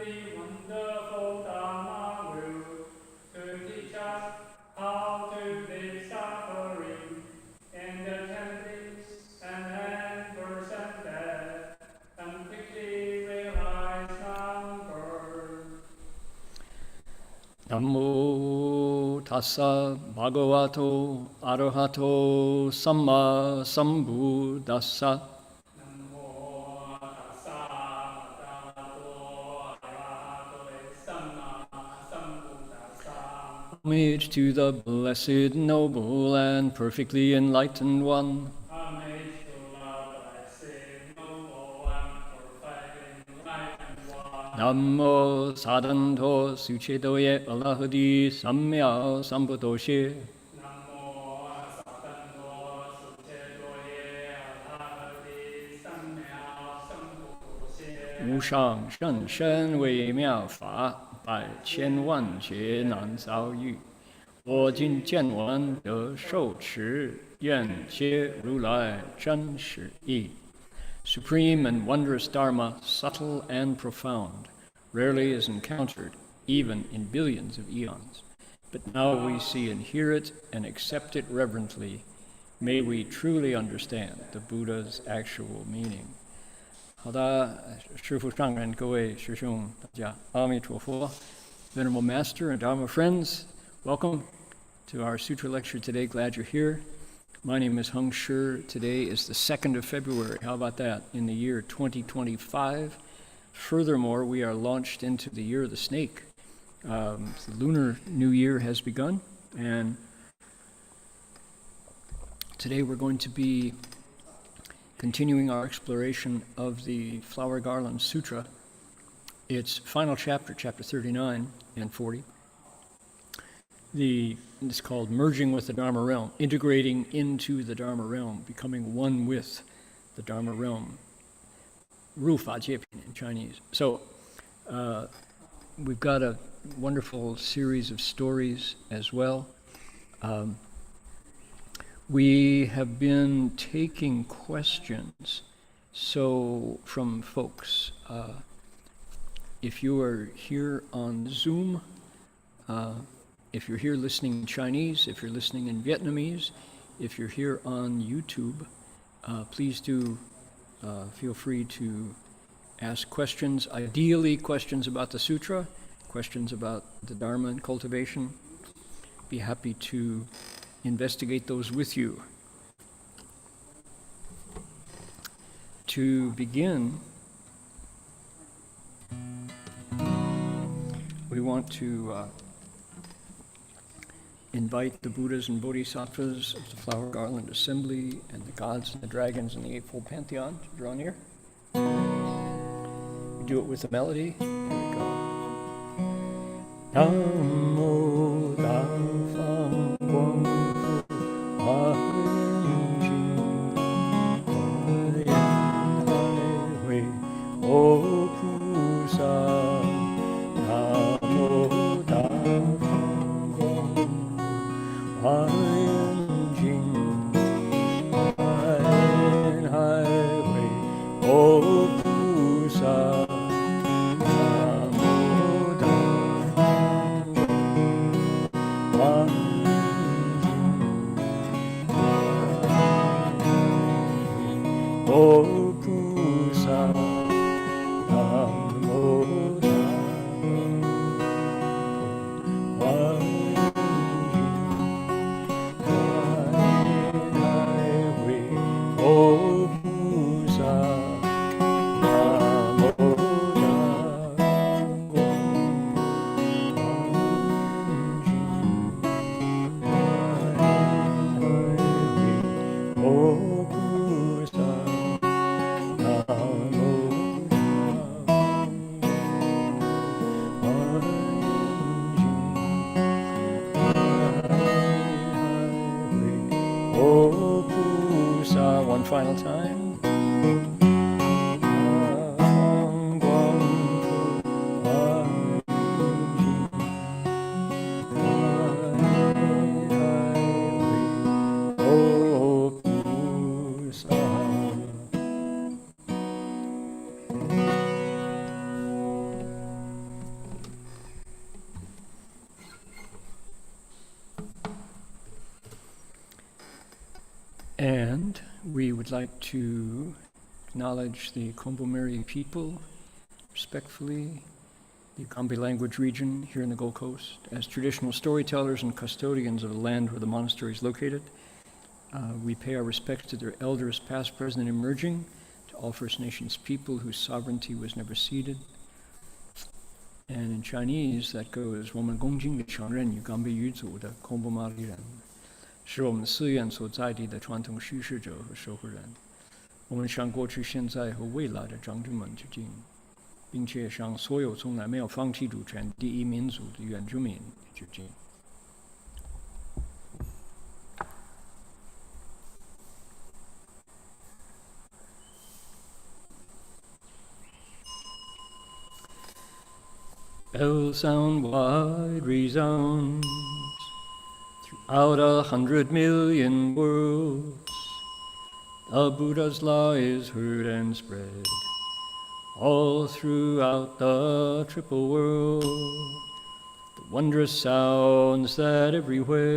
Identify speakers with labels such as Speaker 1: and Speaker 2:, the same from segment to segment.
Speaker 1: infinitely wonderful Dharma will to teach us how to live suffering in the temples and birth and death, and quickly realize non-birth.
Speaker 2: Namo tassa bhagavato arahato samma sambuddhassa.
Speaker 1: Namo tassa bhagavato arahato samma sambuddhassa.
Speaker 2: Homage to the blessed, noble, and perfectly enlightened one.
Speaker 1: Homage to the blessed, noble, and perfectly enlightened one.
Speaker 2: Namo sadanto suchedoye alahadi samya sambuddhoshe.
Speaker 1: Namo satanto suchedoye alahadi samya sambuddhoshe.
Speaker 2: 无上甚深微妙法，百千万劫难遭遇。我今见闻得受持，愿解如来真实义。Supreme and wondrous Dharma, subtle and profound, rarely is encountered, even in billions of eons. But now we see and hear it and accept it reverently. May we truly understand the Buddha's actual meaning. 好的，师父上人，各位师兄，大家阿弥陀佛。Venerable Master and Dharma friends, welcome to our Sutra lecture today. Glad you're here. My name is Heng. Today is the 2nd of February. How about that? In the year 2025. Furthermore, we are launched into the year of the snake. The Lunar New Year has begun, and today we're going to be continuing our exploration of the Flower Garland Sutra, its final chapter, chapter 39 and 40. It's called Merging with the Dharma Realm, integrating into the Dharma Realm, becoming one with the Dharma Realm. 入法界品 in Chinese. So we've got a wonderful series of stories as well. We have been taking questions from folks. If you are here on Zoom, if you're here listening in Chinese, if you're listening in Vietnamese, if you're here on YouTube, please do feel free to ask questions, ideally questions about the Sutra, questions about the Dharma and cultivation. Be happy to investigate those with you. To begin, we want to invite the Buddhas and Bodhisattvas of the Flower Garland Assembly and the gods and the dragons in the Eightfold Pantheon to draw near. We do it with a melody. Here we go. Namo Dharma Guang O Pusa Namo Dharma Highway, O Pusa, Namo Dharma, O Pusa, Namo One final time. And we would like to acknowledge the Kombu people respectfully, the Gombe language region here in the Gold Coast, as traditional storytellers and custodians of the land where the monastery is located. We pay our respects to their elders, past, present, and emerging, to all First Nations people whose sovereignty was never ceded. And in Chinese, that goes, 我们恭敬地承认与冈比语族的孔布马里人，是我们寺院所在地的传统叙事者和守护人。我们向过去、现在和未来的长者们致敬，并且向所有从来没有放弃主权第一民族的原住民致敬。Bell sound wide resounds throughout 100 million worlds. The Buddha's law is heard and spread all throughout the triple world. The wondrous sounds that everywhere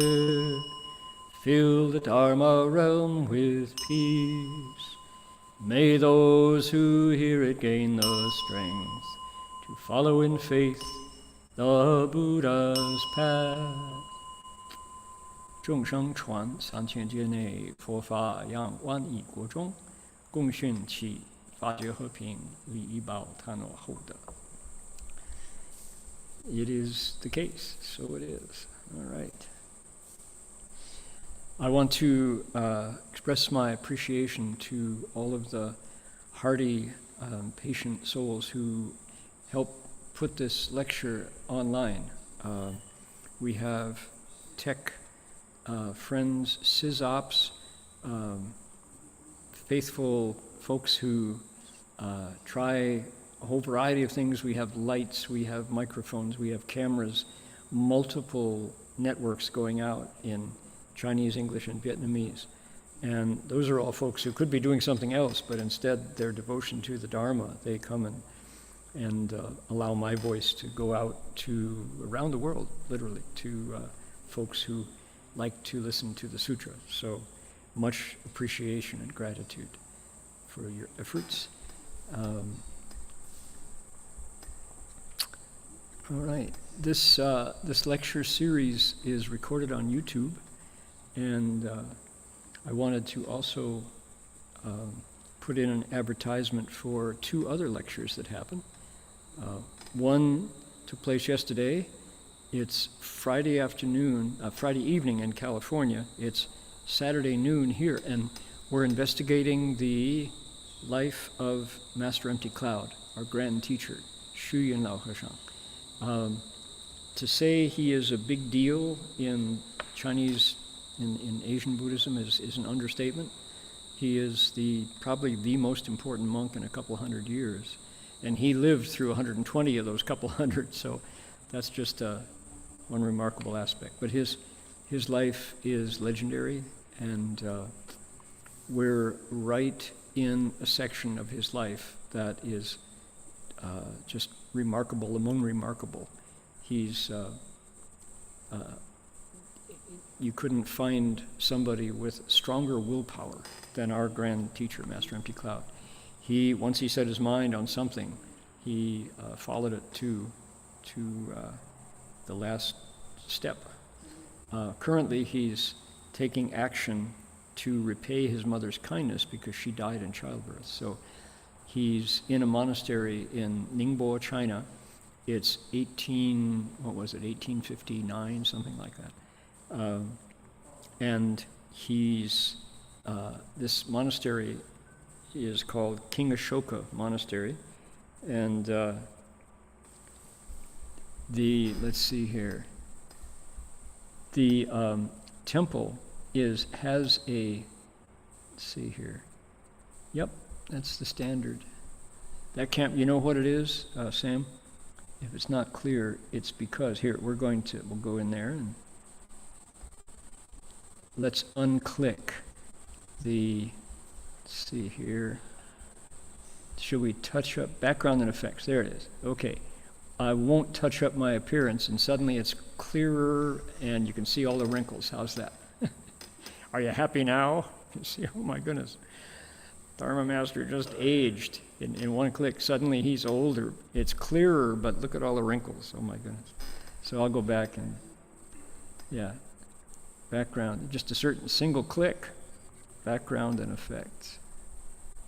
Speaker 2: fill the Dharma realm with peace. May those who hear it gain the strength to follow in faith the Buddha's path. 众生传3000劫内，佛法扬万亿国中，共训其法界和平，利益报贪我后德。It is the case, so it is. All right. I want to express my appreciation to all of the hearty, patient souls who help put this lecture online. We have tech friends, sysops, faithful folks who try a whole variety of things. We have lights, we have microphones, we have cameras, multiple networks going out in Chinese, English, and Vietnamese. And those are all folks who could be doing something else, but instead their devotion to the Dharma, they come and allow my voice to go out to around the world, literally, to folks who like to listen to the Sutra. So much appreciation and gratitude for your efforts. All right, this lecture series is recorded on YouTube, and I wanted to also put in an advertisement for 2 other lectures that happened. One took place yesterday. It's Friday evening in California. It's Saturday noon here, and we're investigating the life of Master Empty Cloud, our grand teacher, Shu Yin Lao Heshang. To say he is a big deal in Chinese, in Asian Buddhism is an understatement. He is probably the most important monk in a couple hundred years. And he lived through 120 of those couple hundred, so that's just one remarkable aspect. But his life is legendary, and we're right in a section of his life that is just remarkable among remarkable. He's you couldn't find somebody with stronger willpower than our grand teacher, Master Empty Cloud. Once he set his mind on something, he followed it to the last step. Currently, he's taking action to repay his mother's kindness because she died in childbirth. So he's in a monastery in Ningbo, China. It's 1859, something like that. And this monastery is called King Ashoka Monastery, and let's see here. The temple has a. Let's see here. Yep, that's the standard. That can't. You know what it is, Sam? If it's not clear, it's because here we'll go in there and let's unclick the. Let's see here. Should we touch up background and effects? There it is. Okay. I won't touch up my appearance, and suddenly it's clearer, and you can see all the wrinkles. How's that? Are you happy now? You see, oh my goodness. Dharma Master just aged in one click. Suddenly he's older. It's clearer, but look at all the wrinkles. Oh my goodness. So I'll go back and, yeah, background, just a certain single click, background and effects.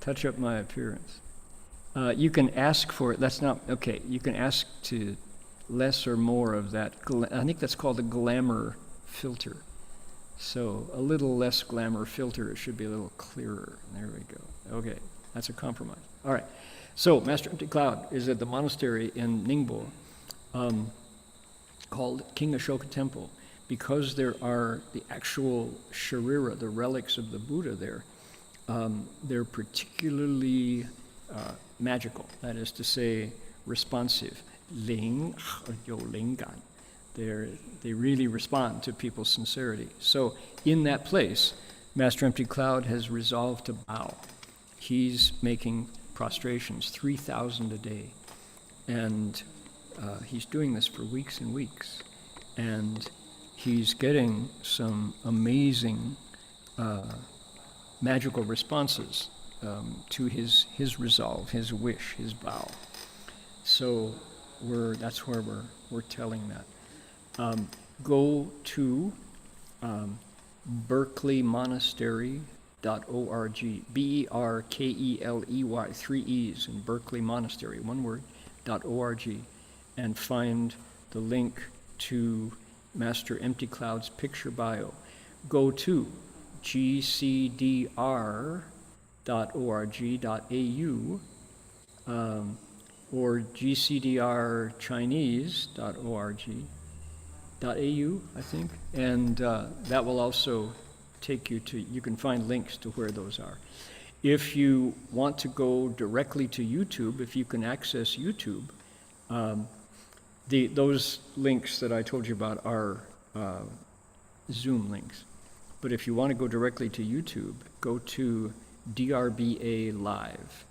Speaker 2: Touch up my appearance. You can ask for it. That's not, okay, you can ask to less or more of that. I think that's called a glamour filter. So a little less glamour filter, it should be a little clearer. There we go. Okay, that's a compromise. All right. So Master Empty Cloud is at the monastery in Ningbo called King Ashoka Temple. Because there are the actual sharira, the relics of the Buddha there, they're particularly magical. That is to say, responsive. Ling, yo lingan. They really respond to people's sincerity. So in that place, Master Empty Cloud has resolved to bow. He's making prostrations, 3,000 a day. And he's doing this for weeks and weeks. And he's getting some amazing magical responses to his resolve, his wish, his vow. So that's where we're telling that. Go to berkeleymonastery.org, Berkeley, 3 E's in Berkeley Monastery, one word, .org, and find the link to Master Empty Cloud's picture bio. Go to gcdr.org.au or gcdrchinese.org.au, I think, and that will also take you to, you can find links to where those are. If you want to go directly to YouTube, if you can access YouTube, those links that I told you about are Zoom links. But if you want to go directly to YouTube, go to DRBA Live,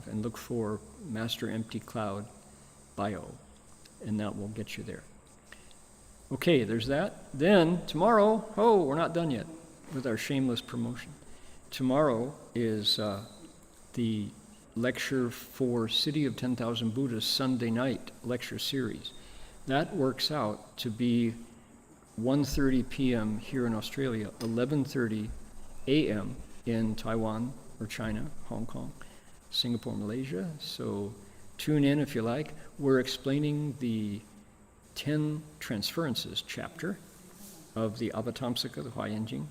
Speaker 2: and look for Master Empty Cloud bio, and that will get you there. Okay, there's that. Then tomorrow, we're not done yet with our shameless promotion. Tomorrow is the lecture for City of 10,000 Buddhas Sunday night lecture series. That works out to be 1:30 p.m. here in Australia, 11:30 a.m. in Taiwan or China, Hong Kong, Singapore, Malaysia. So tune in if you like. We're explaining the 10 transferences chapter of the Avatamsaka, the Huayan,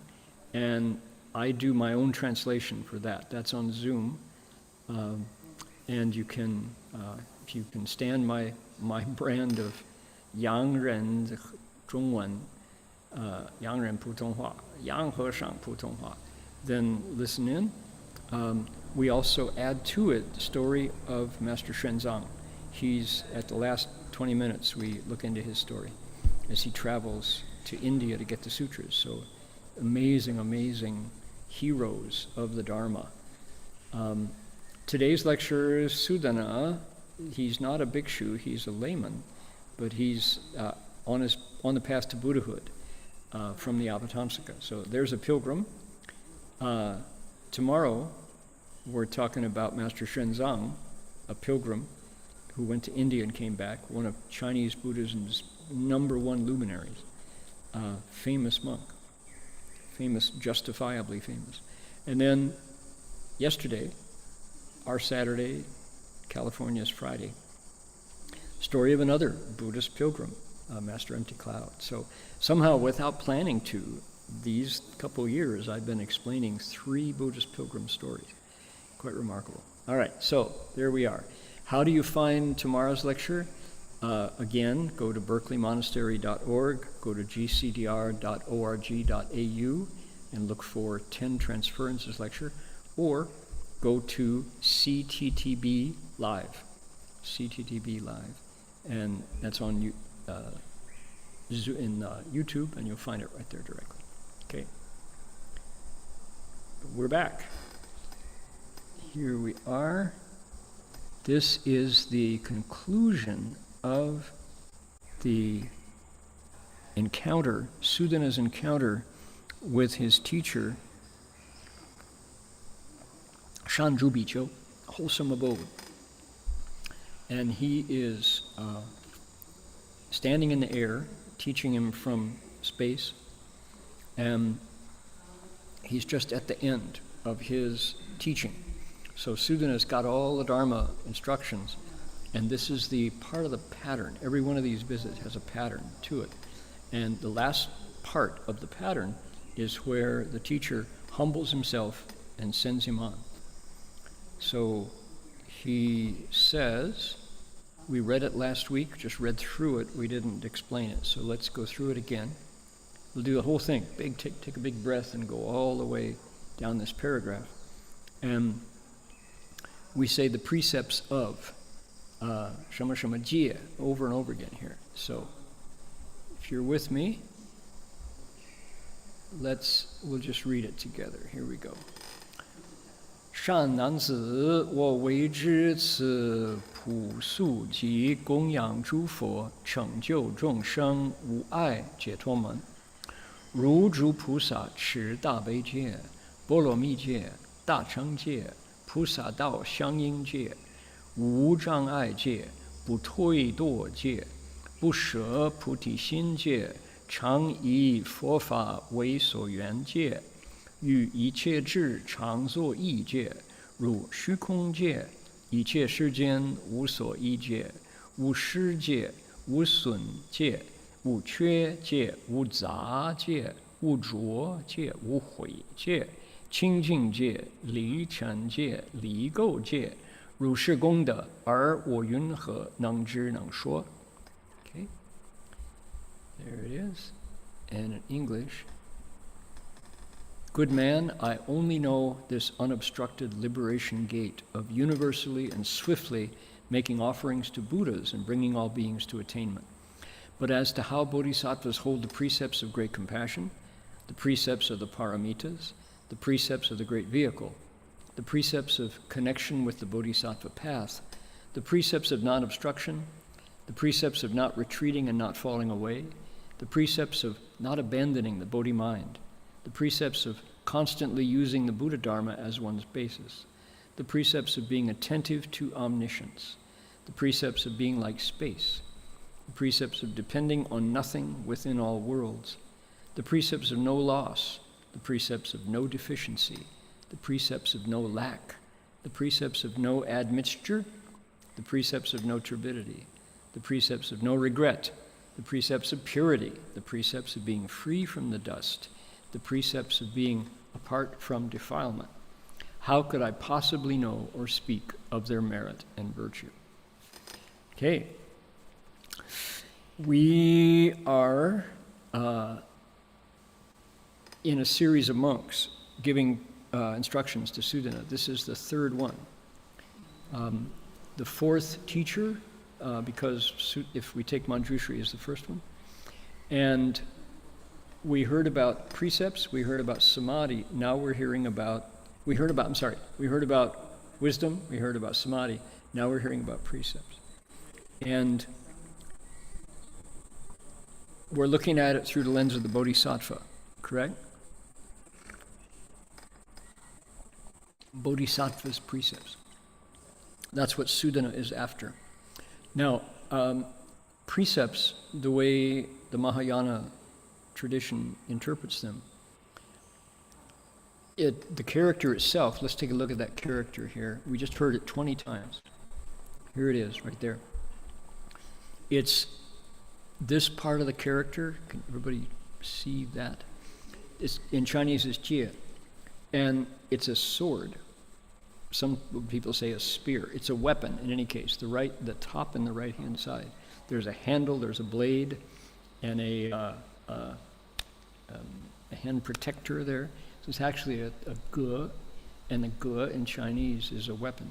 Speaker 2: and I do my own translation for that. That's on Zoom. And you can, if you can stand my brand of Yang Ren Zhongwen, Yang Ren Putonghua, Yang Heshang Putonghua, then listen in. We also add to it the story of Master Xuanzang. He's, at the last 20 minutes, we look into his story as he travels to India to get the sutras. So amazing, amazing heroes of the Dharma. Today's lecturer is Sudana. He's not a bhikshu, he's a layman, but he's on the path to Buddhahood from the Avatamsaka. So there's a pilgrim. Tomorrow we're talking about Master Xuanzang, a pilgrim who went to India and came back, one of Chinese Buddhism's #1 luminaries, famous monk, justifiably famous. And then yesterday, our Saturday, California's Friday, story of another Buddhist pilgrim, Master Empty Cloud. So somehow, without planning to, these couple years I've been explaining 3 Buddhist pilgrim stories. Quite remarkable. All right, so there we are. How do you find tomorrow's lecture? Again, go to berkeleymonastery.org, go to gcdr.org.au, and look for 10 Transferences lecture, or go to CTTB Live, and that's on YouTube, and you'll find it right there directly. Okay, we're back. Here we are. This is the conclusion of the encounter, Sudana's encounter with his teacher, Shanzhu Biqiu, wholesome abode. And he is standing in the air, teaching him from space. And he's just at the end of his teaching. So Sudana's got all the Dharma instructions, and this is the part of the pattern. Every one of these visits has a pattern to it. And the last part of the pattern is where the teacher humbles himself and sends him on. So he says, we read it last week, just read through it, we didn't explain it. So let's go through it again. We'll do the whole thing. Take a big breath and go all the way down this paragraph. And we say the precepts of Shama Shama Jie over and over again here. So if you're with me, we'll just read it together. Here we go. 善男子，我为之此朴素及供养诸佛，成就众生无碍解脱门。如诸菩萨持大悲戒、波罗蜜戒、大乘戒、菩萨道相应戒、无障碍戒、不退堕戒、不舍菩提心戒、常以佛法为所缘戒。与一切智常作意界，如虚空界，一切世间无所依界，无失界，无损界，无缺界，无杂界，无浊界，无毁界，清净界，离尘界，离垢界，如是功德，而我云何能知能说 ？Okay, there it is, and in English. Good man, I only know this unobstructed liberation gate of universally and swiftly making offerings to Buddhas and bringing all beings to attainment. But as to how bodhisattvas hold the precepts of great compassion, the precepts of the paramitas, the precepts of the great vehicle, the precepts of connection with the bodhisattva path, the precepts of non-obstruction, the precepts of not retreating and not falling away, the precepts of not abandoning the bodhi mind, the precepts of constantly using the Buddha Dharma as one's basis, the precepts of being attentive to omniscience, the precepts of being like space, the precepts of depending on nothing within all worlds, the precepts of no loss, the precepts of no deficiency, the precepts of no lack, the precepts of no admixture, the precepts of no turbidity, the precepts of no regret, the precepts of purity, the precepts of being free from the dust, the precepts of being apart from defilement. How could I possibly know or speak of their merit and virtue? Okay. We are in a series of monks giving instructions to Sudana. This is the third one. The fourth teacher, because if we take Manjushri as the first one. And we heard about precepts, we heard about samadhi, now we heard about wisdom, we heard about samadhi, now we're hearing about precepts. And we're looking at it through the lens of the bodhisattva, correct? Bodhisattva's precepts. That's what Sudana is after. Now, precepts, the way the Mahayana tradition interprets them, the character itself, let's take a look at that character here. We just heard it 20 times. Here it is, right there. It's this part of the character. Can everybody see that? In Chinese, it's jie. And it's a sword. Some people say a spear. It's a weapon in any case. The top and the right-hand side. There's a handle, there's a blade, and a hand protector there. So it's actually a ge, and the ge in Chinese is a weapon.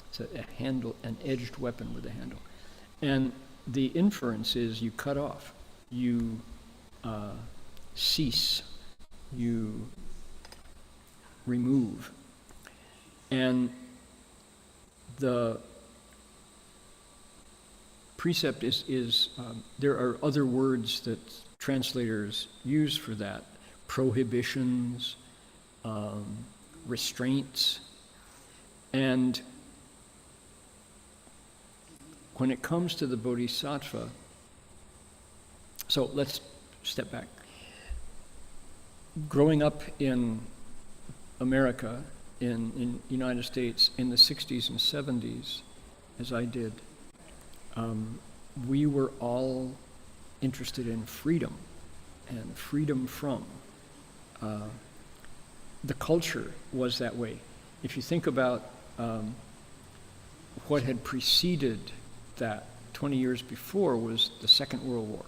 Speaker 2: It's a handle, an edged weapon with a handle. And the inference is you cut off, you cease, you remove. And the precept is there are other words that translators use for that. Prohibitions, restraints. And when it comes to the Bodhisattva, so let's step back. Growing up in America, in United States, in the 60s and 70s, as I did, we were all interested in freedom and freedom from. The culture was that way. If you think about what had preceded that 20 years before was the Second World War.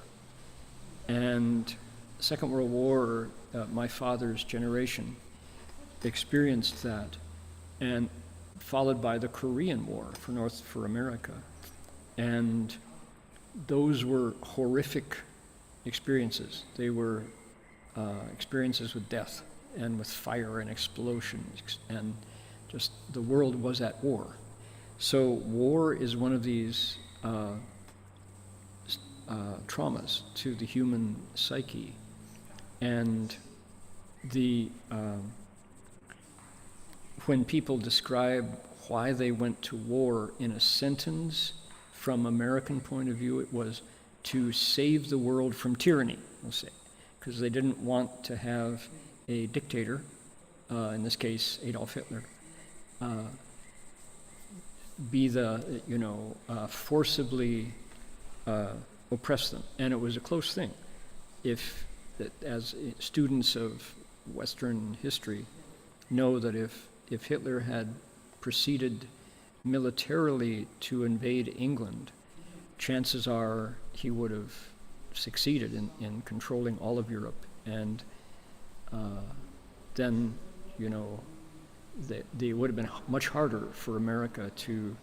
Speaker 2: And the Second World War, my father's generation experienced that, and followed by the Korean War for America. And those were horrific experiences. They were experiences with death and with fire and explosions, and just the world was at war. So war is one of these traumas to the human psyche. And when people describe why they went to war in a sentence, from American point of view, it was to save the world from tyranny, we'll say, because they didn't want to have a dictator, in this case Adolf Hitler, be forcibly oppress them. And it was a close thing. As students of Western history know that if Hitler had proceeded militarily to invade England, chances are he would have succeeded in controlling all of Europe. And then, it would have been much harder for America to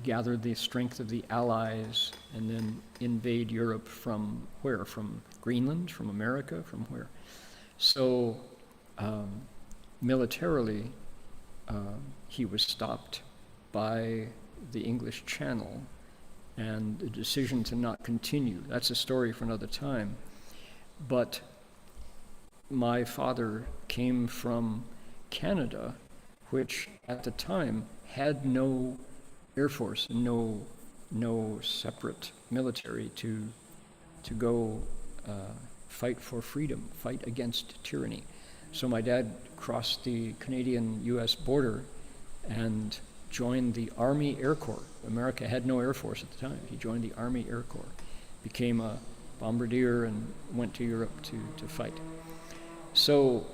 Speaker 2: gather the strength of the Allies and then invade Europe from where? From Greenland, from America, from where? So militarily, he was stopped by the English Channel, and the decision to not continue. That's a story for another time. But my father came from Canada, which at the time had no Air Force and no separate military to go fight for freedom, fight against tyranny. So my dad crossed the Canadian-US border and joined the Army Air Corps. America had no Air Force at the time. He joined the Army Air Corps, became a bombardier, and went to Europe to fight. So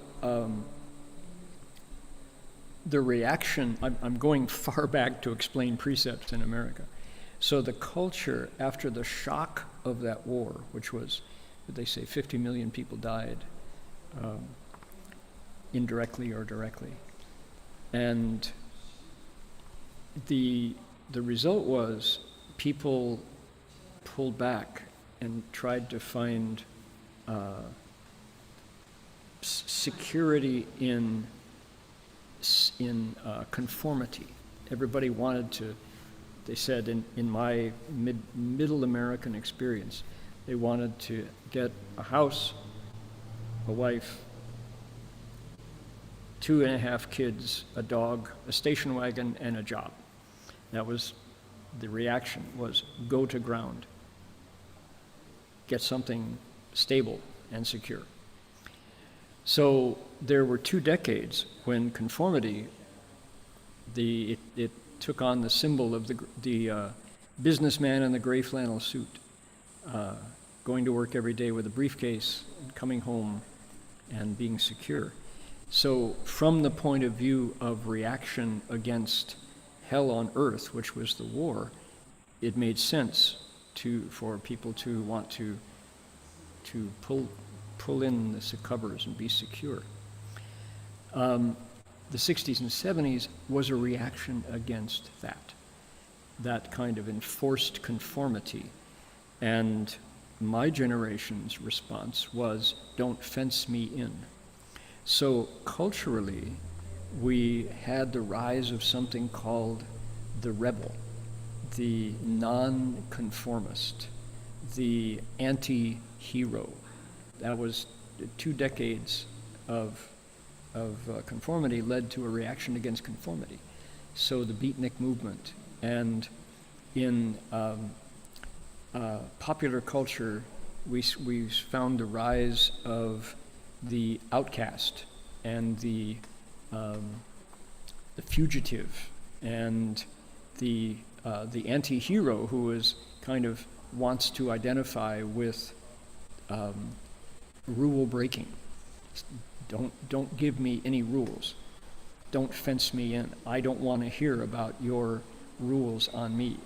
Speaker 2: the reaction, I'm going far back to explain precepts in America. So the culture, after the shock of that war, which was, they say 50 million people died, indirectly or directly. And the result was people pulled back and tried to find security in conformity. Everybody wanted to, they said in my middle American experience, they wanted to get a house, a wife, 2.5 kids, a dog, a station wagon, and a job. That was the reaction, was go to ground. Get something stable and secure. So there were 2 decades when conformity, it took on the symbol of the businessman in the gray flannel suit, going to work every day with a briefcase, coming home and being secure. So from the point of view of reaction against hell on earth, which was the war, it made sense for people to want to pull in the covers and be secure. The 60s and 70s was a reaction against that kind of enforced conformity. And my generation's response was, don't fence me in. So culturally, we had the rise of something called the rebel, the non-conformist, the anti-hero. That was 2 decades of conformity led to a reaction against conformity. So the beatnik movement, and in popular culture, we found the rise of the outcast and the fugitive and the anti-hero who is kind of wants to identify with rule breaking. Don't give me any rules. Don't fence me in. I don't want to hear about your rules on me.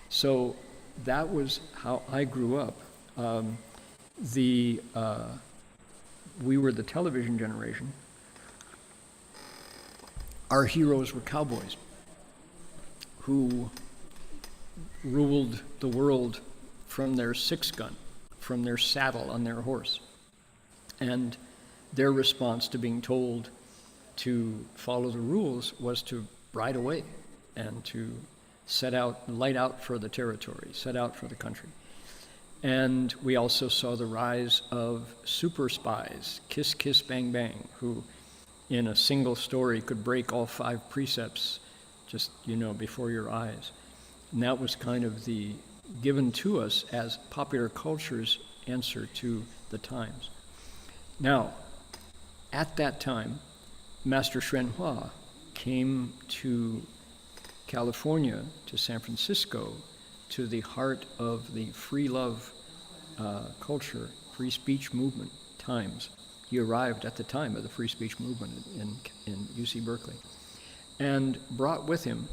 Speaker 2: So that was how I grew up. We were the television generation. Our heroes were cowboys who ruled the world from their six-gun, from their saddle on their horse. And their response to being told to follow the rules was to ride away and to light out for the territory, set out for the country. And we also saw the rise of super spies, kiss, kiss, bang, bang, who in a single story could break all 5 precepts just, before your eyes. And that was kind of the given to us as popular culture's answer to the times. Now, at that time, Master Hsuan Hua came to California, to San Francisco, to the heart of the free love culture, free speech movement times. He arrived at the time of the free speech movement in UC Berkeley and brought with him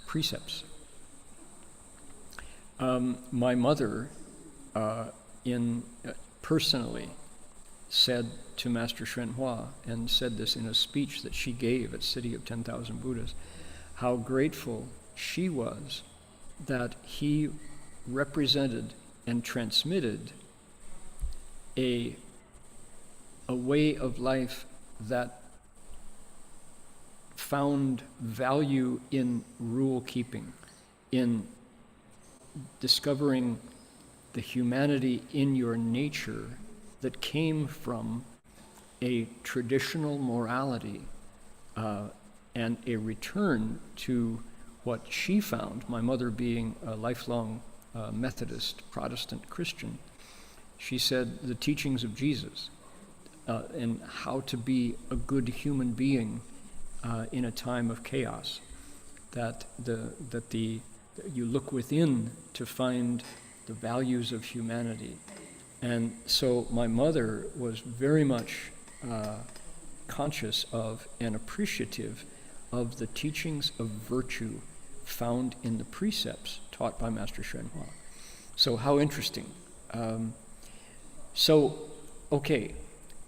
Speaker 2: precepts. My mother personally said to Master Hsuan Hua, and said this in a speech that she gave at City of 10,000 Buddhas, how grateful she was that he represented and transmitted a way of life that found value in rule keeping, in discovering the humanity in your nature that came from a traditional morality and a return to what she found, my mother being a lifelong Methodist, Protestant Christian. She said the teachings of Jesus and how to be a good human being in a time of chaos, that you look within to find the values of humanity. And so my mother was very much conscious of and appreciative of the teachings of virtue found in the precepts taught by Master Hsuan Hua. So how interesting. Okay,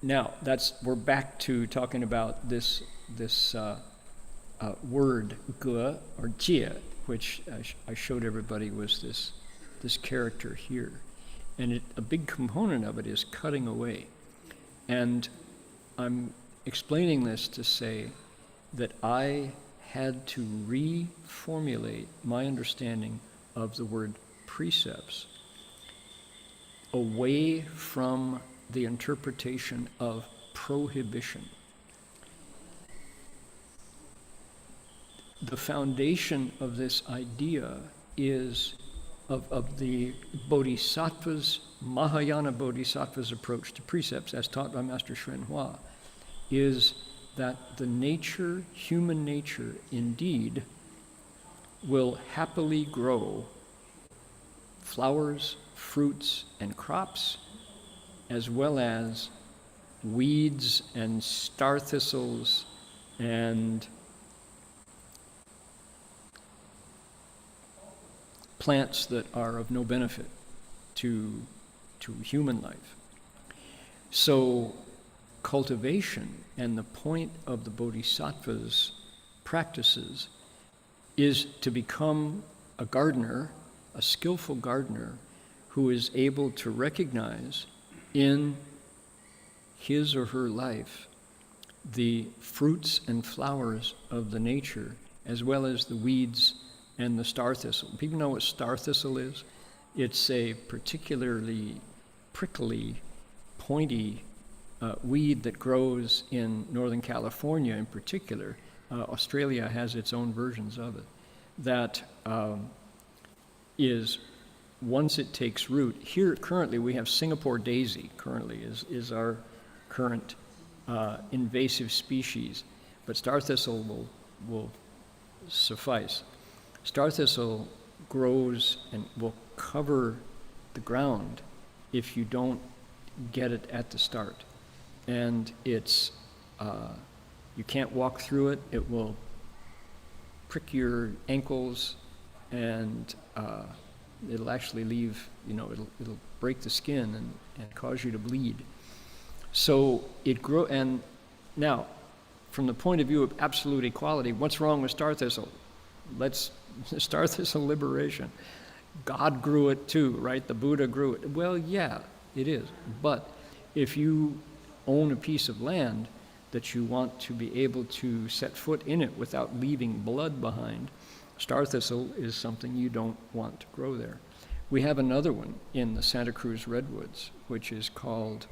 Speaker 2: now we're back to talking about this word ge or jie, which I showed everybody was this character here. And a big component of it is cutting away. And I'm explaining this to say that I had to reformulate my understanding of the word precepts away from the interpretation of prohibition. The foundation of this idea is of the Bodhisattva's, Mahayana Bodhisattva's approach to precepts, as taught by Master Hsuan Hua, is that the nature, human nature, indeed, will happily grow flowers, fruits, and crops, as well as weeds and star thistles and plants that are of no benefit to human life. So cultivation and the point of the Bodhisattva's practices is to become a gardener, a skillful gardener, who is able to recognize in his or her life the fruits and flowers of the nature, as well as the weeds and the star thistle. People know what star thistle is? It's a particularly prickly, pointy weed that grows in Northern California in particular. Australia has its own versions of it. That is, once it takes root, here currently we have Singapore daisy, currently is our current invasive species, but star thistle will suffice. Star thistle grows and will cover the ground if you don't get it at the start. And it's, you can't walk through it. It will prick your ankles, and it'll actually leave, it'll break the skin and cause you to bleed. So it grow, and now, from the point of view of absolute equality, what's wrong with star thistle? Star thistle liberation. God grew it too, right? The Buddha grew it. Well, yeah, it is. But if you own a piece of land that you want to be able to set foot in it without leaving blood behind, star thistle is something you don't want to grow there. We have another one in the Santa Cruz redwoods, which is called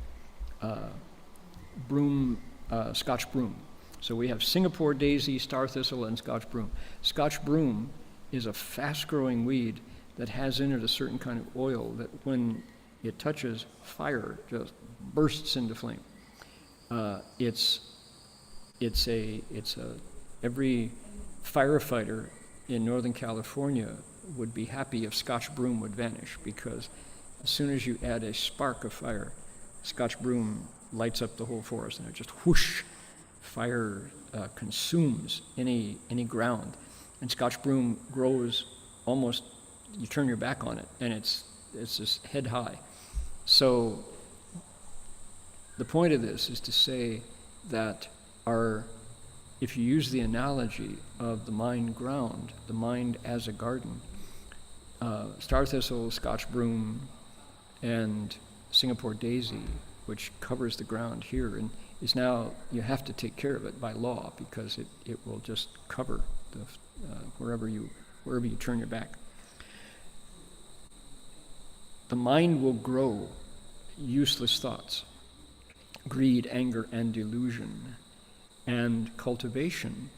Speaker 2: Scotch broom. So we have Singapore daisy, star thistle, and Scotch broom. Scotch broom is a fast-growing weed that has in it a certain kind of oil that when it touches fire, just bursts into flame. Every firefighter in Northern California would be happy if Scotch broom would vanish, because as soon as you add a spark of fire, Scotch broom lights up the whole forest, and it just whoosh, fire consumes any ground. And Scotch broom grows almost, you turn your back on it, and it's just head high. So the point of this is to say that if you use the analogy of the mind ground, the mind as a garden, star thistle, Scotch broom, and Singapore daisy, which covers the ground here, and is now, you have to take care of it by law, because it will just cover wherever you turn your back. The mind will grow useless thoughts, greed, anger, and delusion. And cultivation,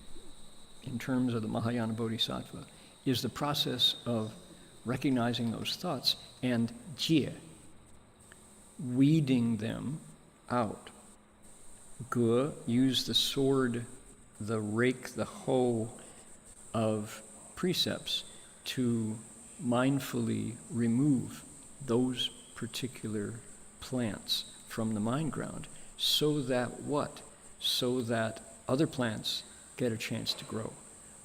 Speaker 2: in terms of the Mahayana Bodhisattva, is the process of recognizing those thoughts and jie, weeding them out. Ge, use the sword, the rake, the hoe of precepts to mindfully remove those particular plants from the mind ground, so that what? So that other plants get a chance to grow.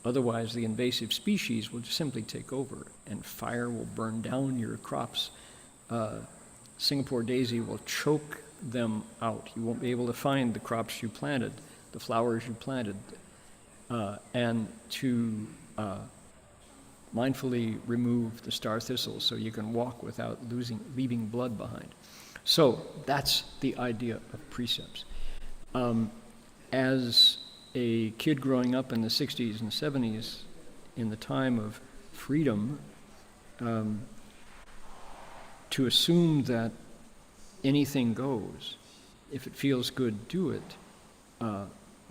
Speaker 2: Otherwise, the invasive species will just simply take over, and fire will burn down your crops. Singapore daisy will choke them out. You won't be able to find the crops you planted, the flowers you planted, and to mindfully remove the star thistle so you can walk without leaving blood behind. So that's the idea of precepts. As a kid growing up in the 60s and 70s, in the time of freedom, to assume that anything goes, if it feels good, do it,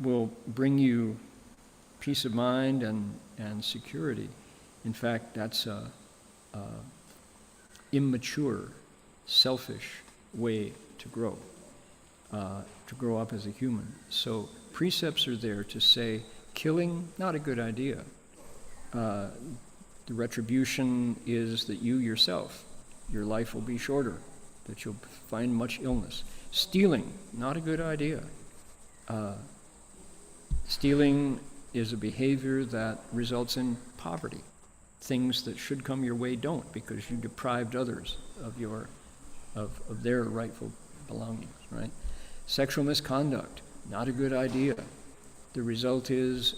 Speaker 2: will bring you peace of mind and security. In fact, that's a immature, selfish way to grow up as a human. So precepts are there to say, killing, not a good idea. The retribution is that you yourself, your life will be shorter, that you'll find much illness. Stealing, not a good idea. Stealing is a behavior that results in poverty. Things that should come your way don't, because you deprived others of their rightful belongings, right? Sexual misconduct, not a good idea. The result is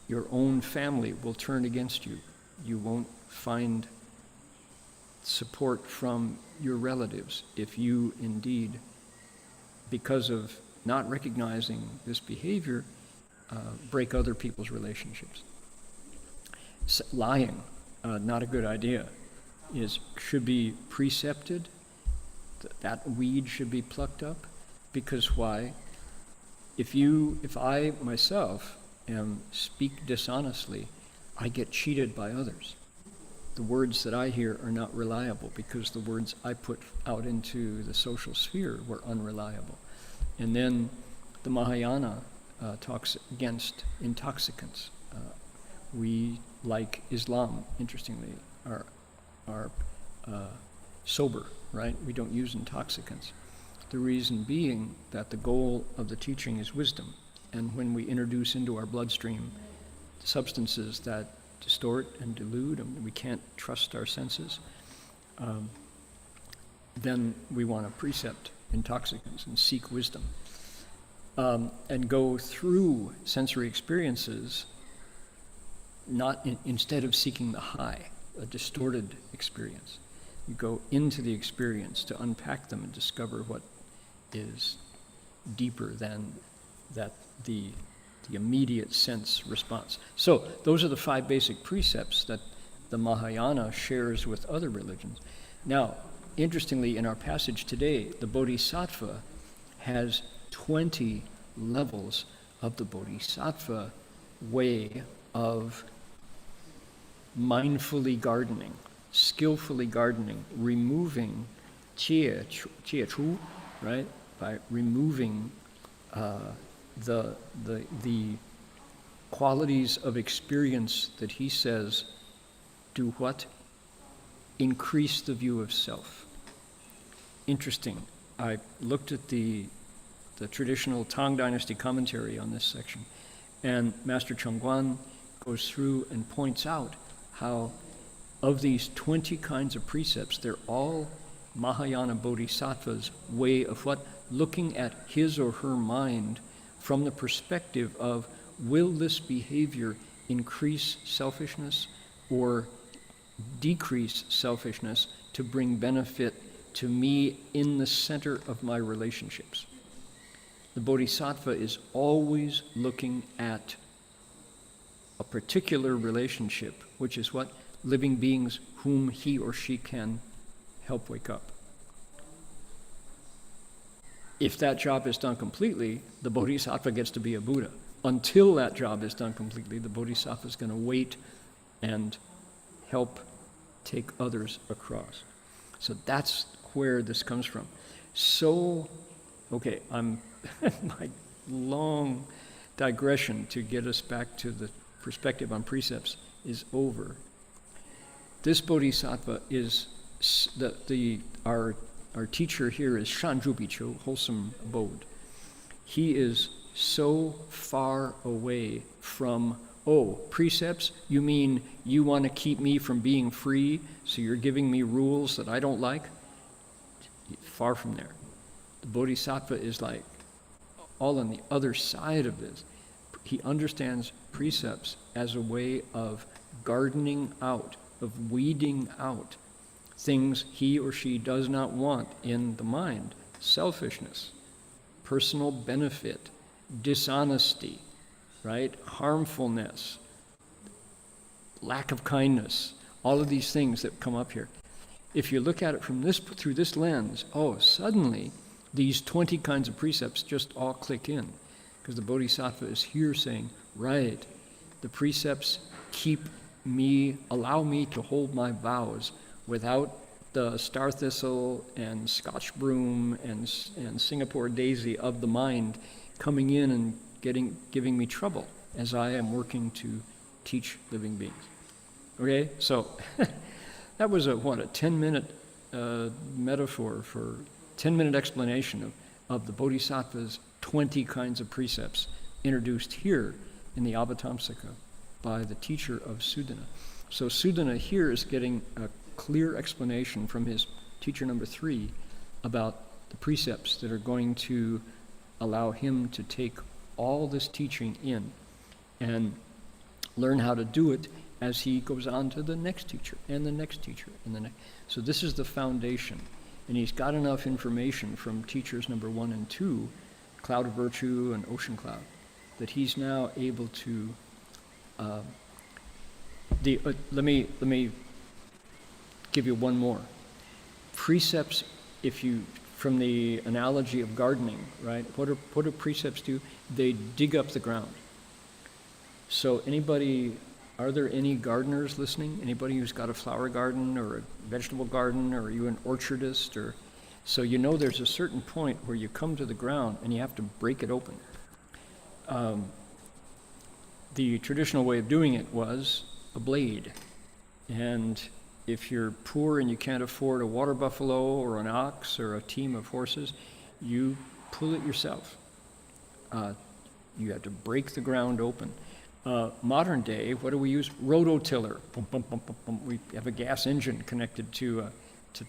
Speaker 2: your own family will turn against you. You won't find support from your relatives if you indeed, because of not recognizing this behavior, break other people's relationships. Lying, not a good idea, should be precepted. That weed should be plucked up, Because why? If I myself speak dishonestly, I get cheated by others. The words that I hear are not reliable because the words I put out into the social sphere were unreliable. And then the Mahayana talks against intoxicants. We, like Islam, interestingly, are sober, right? We don't use intoxicants. The reason being that the goal of the teaching is wisdom. And when we introduce into our bloodstream substances that distort and delude, and we can't trust our senses, then we want to precept intoxicants and seek wisdom. And go through sensory experiences, instead of seeking the high, a distorted experience. You go into the experience to unpack them and discover what is deeper than the immediate sense response. So those are the 5 basic precepts that the Mahayana shares with other religions. Now, interestingly, in our passage today, the Bodhisattva has 20 levels of the Bodhisattva way of mindfully gardening, skillfully gardening, removing jie chu, right? By removing the qualities of experience that he says do what? Increase the view of self. Interesting. I looked at the traditional Tang Dynasty commentary on this section, and Master Chengguan goes through and points out how of these 20 kinds of precepts, they're all Mahayana Bodhisattva's way of what? Looking at his or her mind from the perspective of, will this behavior increase selfishness or decrease selfishness to bring benefit to me in the center of my relationships? The Bodhisattva is always looking at a particular relationship, which is what? Living beings whom he or she can help wake up. If that job is done completely, the Bodhisattva gets to be a Buddha. Until that job is done completely, the Bodhisattva is going to wait and help take others across. So that's where this comes from. So, okay, my long digression to get us back to the perspective on precepts is over. This Bodhisattva is our teacher here is Shanzhu Biqiu, wholesome abode. He is so far away from, precepts? You mean you want to keep me from being free, so you're giving me rules that I don't like? Far from there. The Bodhisattva is like all on the other side of this. He understands precepts as a way of gardening out, of weeding out things he or she does not want in the mind. Selfishness, personal benefit, dishonesty, right? Harmfulness, lack of kindness, all of these things that come up here. If you look at it through this lens, suddenly these 20 kinds of precepts just all click in, because the Bodhisattva is here saying, right, the precepts allow me to hold my vows without the star thistle and Scotch broom and Singapore daisy of the mind coming in and giving me trouble as I am working to teach living beings. Okay, so that was a 10-minute metaphor for 10-minute explanation of the Bodhisattva's 20 kinds of precepts introduced here in the Avatamsaka by the teacher of Sudana. So Sudana here is getting a clear explanation from his teacher number 3 about the precepts that are going to allow him to take all this teaching in and learn how to do it as he goes on to the next teacher and the next teacher and the next. So this is the foundation. And he's got enough information from teachers number 1 and 2, Cloud of Virtue and Ocean Cloud, that he's now able to let me give you one more. Precepts, if you from the analogy of gardening, right? What do precepts do? They dig up the ground. So are there any gardeners listening? Anybody who's got a flower garden or a vegetable garden, or are you an orchardist? So there's a certain point where you come to the ground and you have to break it open. The traditional way of doing it was a blade. And if you're poor and you can't afford a water buffalo or an ox or a team of horses, you pull it yourself. You have to break the ground open. Modern day, what do we use? Rototiller. Boom, boom, boom, boom, boom. We have a gas engine connected to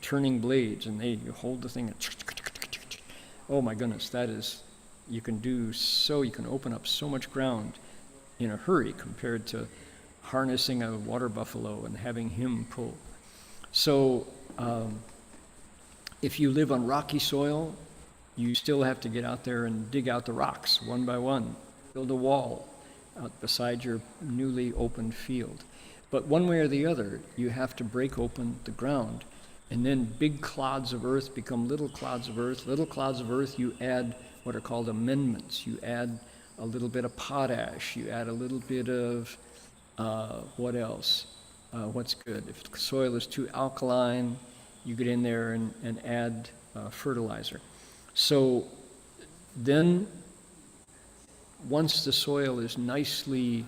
Speaker 2: turning blades, and you hold the thing. Oh my goodness, you can open up so much ground in a hurry compared to harnessing a water buffalo and having him pull. So if you live on rocky soil, you still have to get out there and dig out the rocks one by one, build a wall out beside your newly opened field. But one way or the other, you have to break open the ground, and then big clods of earth become little clods of earth. Little clods of earth, you add what are called amendments. You add a little bit of potash, you add a little bit of what else? What's good? If the soil is too alkaline, you get in there and add fertilizer. So then, once the soil is nicely,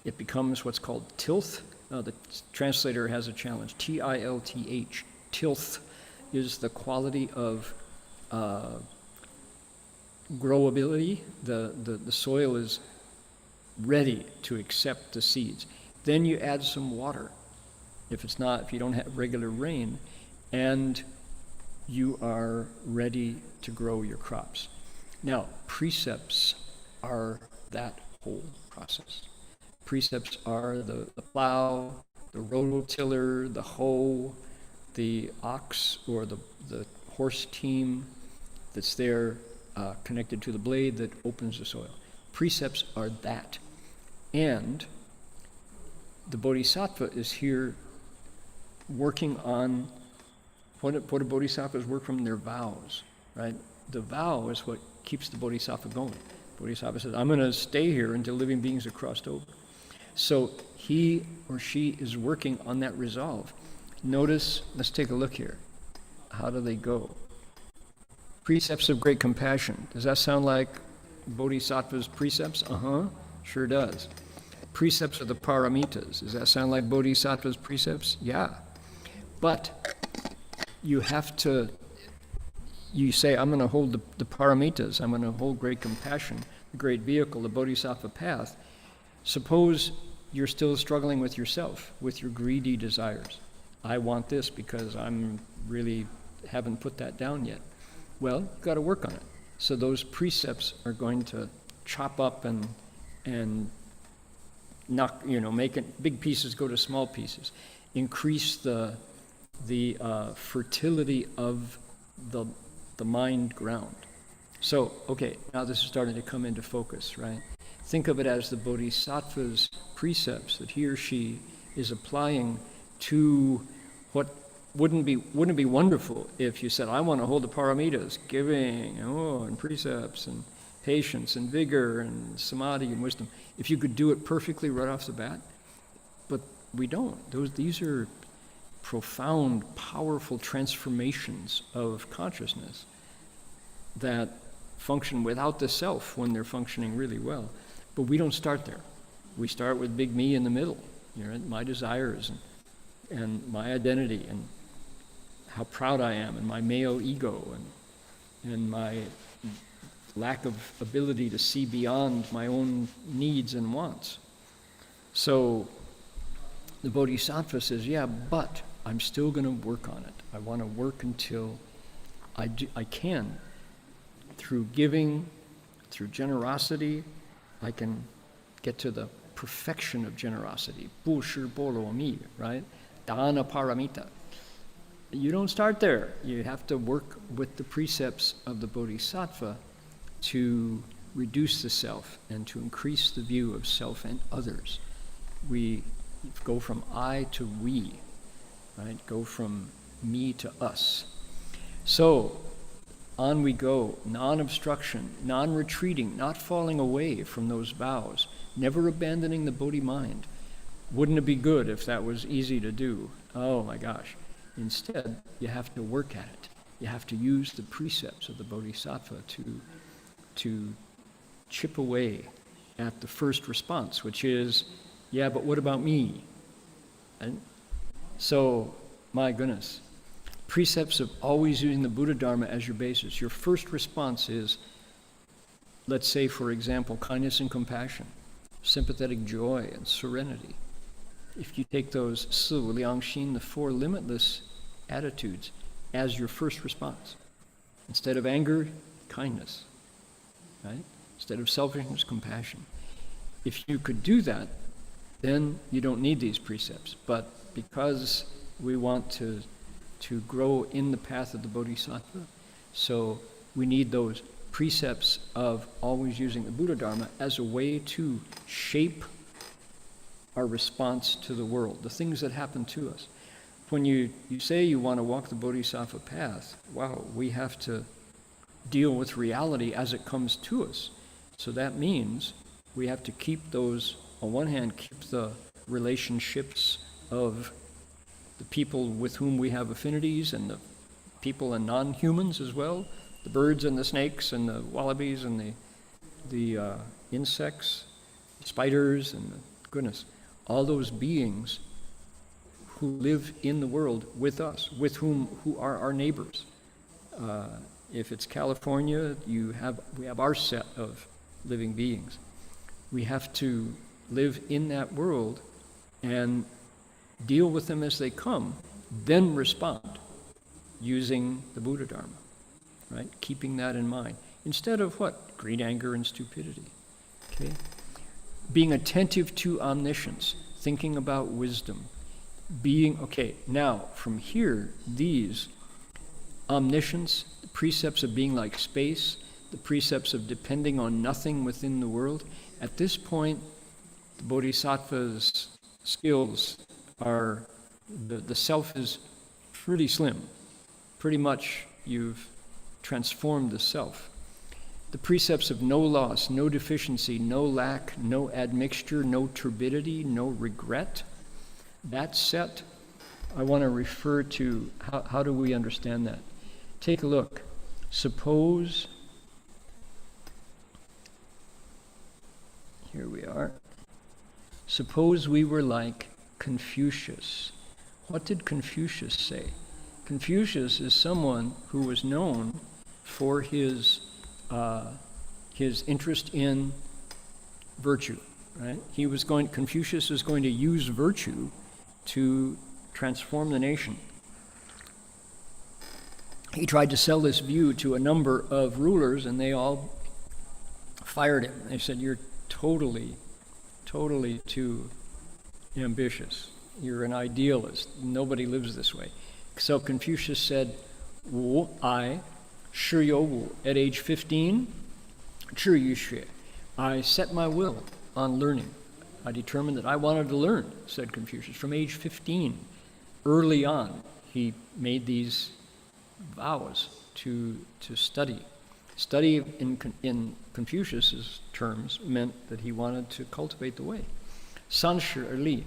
Speaker 2: it becomes what's called tilth. The translator has a challenge, Tilth. Tilth is the quality of growability. The soil is ready to accept the seeds. Then you add some water, if you don't have regular rain, and you are ready to grow your crops. Now, precepts are that whole process. Precepts are the plow, the rototiller, the hoe, the ox or the horse team that's there connected to the blade that opens the soil. Precepts are that. And the bodhisattva is here working on, what do bodhisattvas work from? Their vows, right? The vow is what keeps the bodhisattva going. Bodhisattva says, I'm going to stay here until living beings are crossed over. So he or she is working on that resolve. Notice, let's take a look here. How do they go? Precepts of great compassion. Does that sound like bodhisattva's precepts? Sure does. Precepts of the paramitas. Does that sound like bodhisattva's precepts? Yeah. But you say, I'm going to hold the paramitas. I'm going to hold great compassion, the great vehicle, the bodhisattva path. Suppose you're still struggling with yourself, with your greedy desires. I want this because I'm really haven't put that down yet. Well, you've got to work on it. So those precepts are going to chop up and knock, make it big pieces go to small pieces, increase the fertility of the mind ground. So, okay, now this is starting to come into focus, right? Think of it as the bodhisattva's precepts that he or she is applying to what wouldn't it be wonderful if you said, I want to hold the paramitas, giving, and precepts and patience and vigor and samadhi and wisdom. If you could do it perfectly right off the bat, but we don't. These are profound, powerful transformations of consciousness that function without the self when they're functioning really well. But we don't start there. We start with big me in the middle, my desires and my identity and how proud I am and my male ego and my lack of ability to see beyond my own needs and wants. So the bodhisattva says, yeah, but I'm still going to work on it. I want to work until I can. Through giving, through generosity, I can get to the perfection of generosity. Bu shi bo lo mi, right? Dana paramita. You don't start there. You have to work with the precepts of the bodhisattva to reduce the self and to increase the view of self and others. We go from I to we, right? Go from me to us. So, on we go, non-obstruction, non-retreating, not falling away from those vows, never abandoning the Bodhi mind. Wouldn't it be good if that was easy to do? Oh my gosh. Instead, you have to work at it. You have to use the precepts of the Bodhisattva to chip away at the first response, which is, yeah, but what about me? And so, my goodness, precepts of always using the Buddha Dharma as your basis. Your first response is, let's say, for example, kindness and compassion, sympathetic joy and serenity. If you take those Si Wu Liang Xin, the four limitless attitudes, as your first response, instead of anger, kindness, right? Instead of selfishness, compassion. If you could do that, then you don't need these precepts. But because we want to grow in the path of the Bodhisattva, so we need those precepts of always using the Buddha Dharma as a way to shape our response to the world, the things that happen to us. When you say you want to walk the Bodhisattva path, wow, we have to deal with reality as it comes to us. So that means we have to keep those, on one hand, keep the relationships of the people with whom we have affinities and the people and non-humans as well, the birds and the snakes and the wallabies and the insects, spiders and the goodness, all those beings who live in the world with us, who are our neighbors. If it's California, we have our set of living beings. We have to live in that world and deal with them as they come, then respond using the Buddha Dharma, right? Keeping that in mind. Instead of what? Greed, anger, and stupidity. Okay? Being attentive to omniscience, thinking about wisdom, now from here, these omniscience, the precepts of being like space, the precepts of depending on nothing within the world, at this point, the Bodhisattva's skills are, the self is pretty slim. Pretty much you've transformed the self. The precepts of no loss, no deficiency, no lack, no admixture, no turbidity, no regret, that set, I want to refer to how do we understand that? Take a look. Suppose, here we are. Suppose we were like Confucius. What did Confucius say? Confucius is someone who was known for his interest in virtue, right? Confucius was going to use virtue to transform the nation. He tried to sell this view to a number of rulers, and they all fired him. They said, "You're totally too ambitious. You're an idealist. Nobody lives this way." So Confucius said, "Wu I, shi you wu." At age 15, 知于学. I set my will on learning. I determined that I wanted to learn, said Confucius. From age 15, early on, he made these vows to study. Study in Confucius's terms meant that he wanted to cultivate the way. 30而立.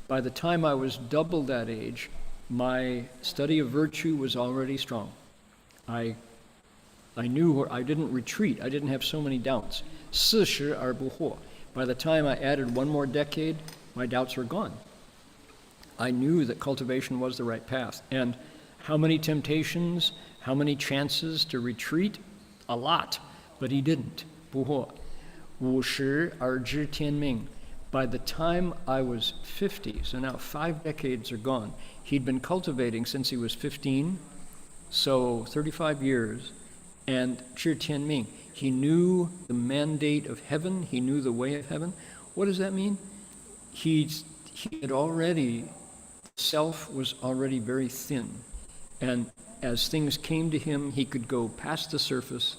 Speaker 2: By the time I was double that age, my study of virtue was already strong. I knew where I didn't retreat. I didn't have so many doubts. 40而不惑. By the time I added one more decade, my doubts were gone. I knew that cultivation was the right path. And how many temptations, how many chances to retreat? A lot. But he didn't. 不惑. 50而知天命. By the time I was 50, so now 5 decades are gone, he'd been cultivating since he was 15, so 35 years, and 知天命, he knew the mandate of heaven, he knew the way of heaven. What does that mean? He had already, self was already very thin, and as things came to him, he could go past the surface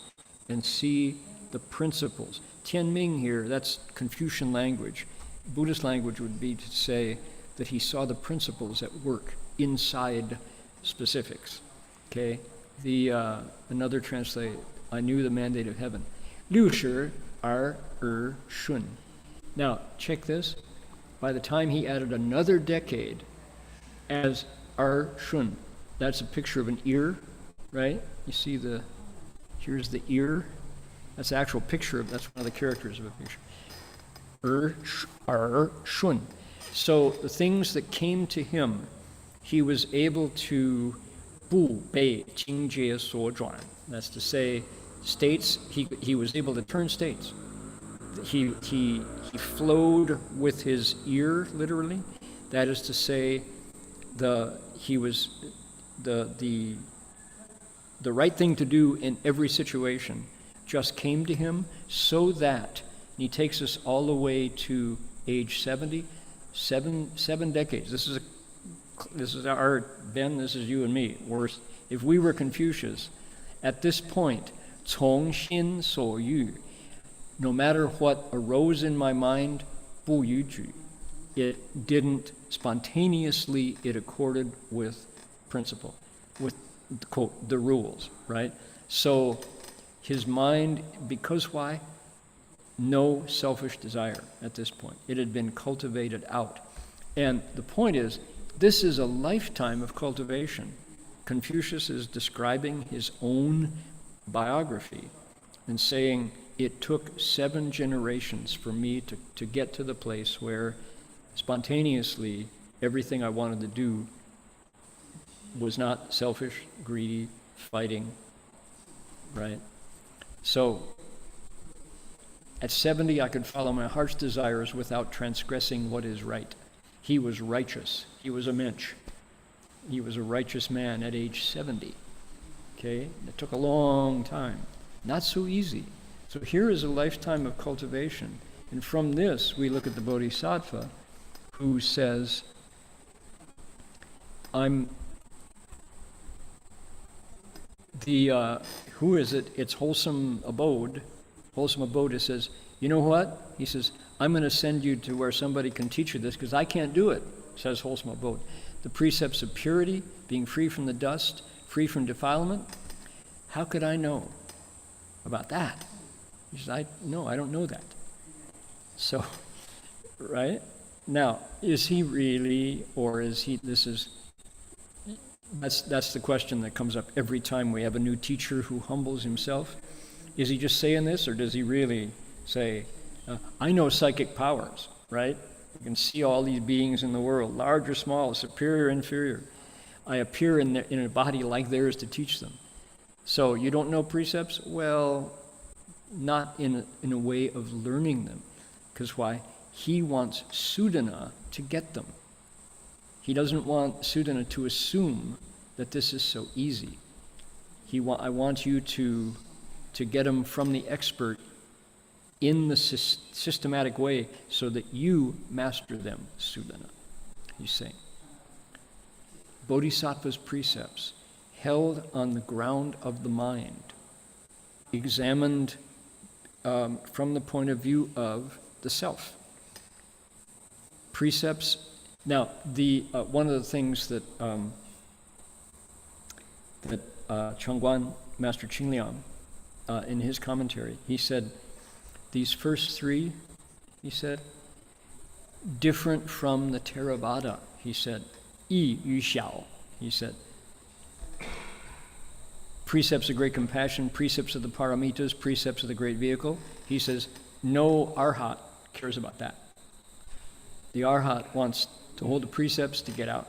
Speaker 2: and see the principles. Tianming here, that's Confucian language. Buddhist language would be to say that he saw the principles at work inside specifics. Okay? Another translate, I knew the mandate of heaven. 60而耳顺. Now, check this. By the time he added another decade as 耳顺, that's a picture of an ear, right? You see here's the ear. That's the actual picture that's one of the characters of a picture. 耳顺. So the things that came to him, he was able to 不被境界所转. That's to say, states, he was able to turn states. He flowed with his ear, literally. That is to say, the right thing to do in every situation just came to him, so that, and he takes us all the way to age 70, seven decades. This is our Ben, this is you and me. If we were Confucius, at this point, 从心所欲, no matter what arose in my mind, 不逾矩, it didn't spontaneously, it accorded with principle, with, quote, the rules, right? So his mind, because why? No selfish desire at this point. It had been cultivated out. And the point is, this is a lifetime of cultivation. Confucius is describing his own biography and saying, it took 7 generations for me to get to the place where spontaneously everything I wanted to do was not selfish, greedy, fighting, right? So at 70, I could follow my heart's desires without transgressing what is right. He was righteous. He was a mensch. He was a righteous man at age 70. Okay? It took a long time. Not so easy. So here is a lifetime of cultivation. And from this, we look at the Bodhisattva who says, who is it? It's wholesome abode. Wholesome abode, it says, you know what? He says, I'm going to send you to where somebody can teach you this because I can't do it, says wholesome abode. The precepts of purity, being free from the dust, free from defilement. How could I know about that? He says, I don't know that. So, right? Now, is he really, or is he, that's the question that comes up every time we have a new teacher who humbles himself. Is he just saying this, or does he really say, I know psychic powers, right? You can see all these beings in the world, large or small, superior, inferior. I appear in a body like theirs to teach them. So you don't know precepts? Well, not in a way of learning them. Because why? He wants Sudana to get them. He doesn't want Sudana to assume that this is so easy. I want you to get them from the expert in the systematic way so that you master them, Sudana, he's saying. Bodhisattva's precepts, held on the ground of the mind, examined from the point of view of the self. Precepts. Now, one of the things that Changguan, Master Qingliang, in his commentary, he said, these first 3, he said, different from the Theravada, he said, yi yu xiao, he said. Precepts of great compassion, precepts of the paramitas, precepts of the great vehicle. He says, no arhat cares about that. The arhat wants to hold the precepts to get out,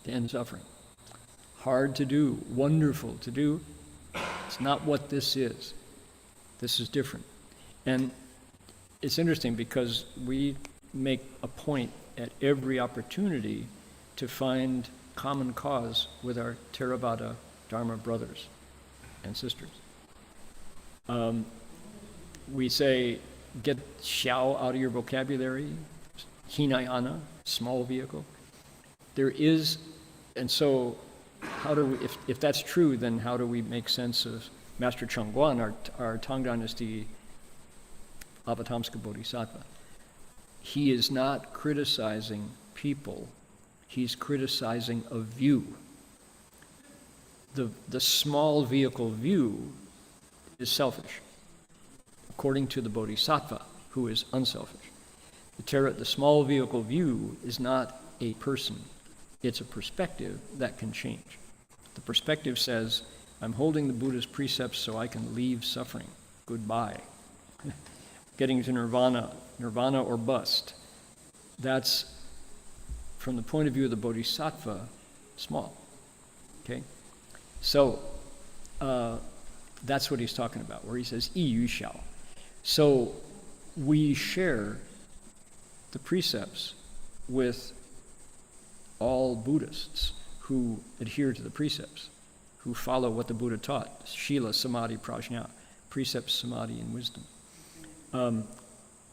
Speaker 2: to end suffering. Hard to do, wonderful to do. It's not what this is. This is different. And it's interesting because we make a point at every opportunity to find common cause with our Theravada Dharma brothers and sisters. We say, get xiao out of your vocabulary, hinayana, small vehicle. There is, and so how do we, if that's true, then how do we make sense of Master Changguan, our Tang Dynasty Avatamsaka Bodhisattva? He is not criticizing people, he's criticizing a view. the small vehicle view is selfish, according to the bodhisattva, who is unselfish. The small vehicle view is not a person. It's a perspective that can change. The perspective says, I'm holding the Buddha's precepts so I can leave suffering. Goodbye. Getting to nirvana or bust. That's, from the point of view of the bodhisattva, small. Okay? So, that's what he's talking about, where he says, 一于小. So, we share the precepts with all Buddhists who adhere to the precepts, who follow what the Buddha taught, Shila, Samadhi, Prajna, precepts, Samadhi, and wisdom.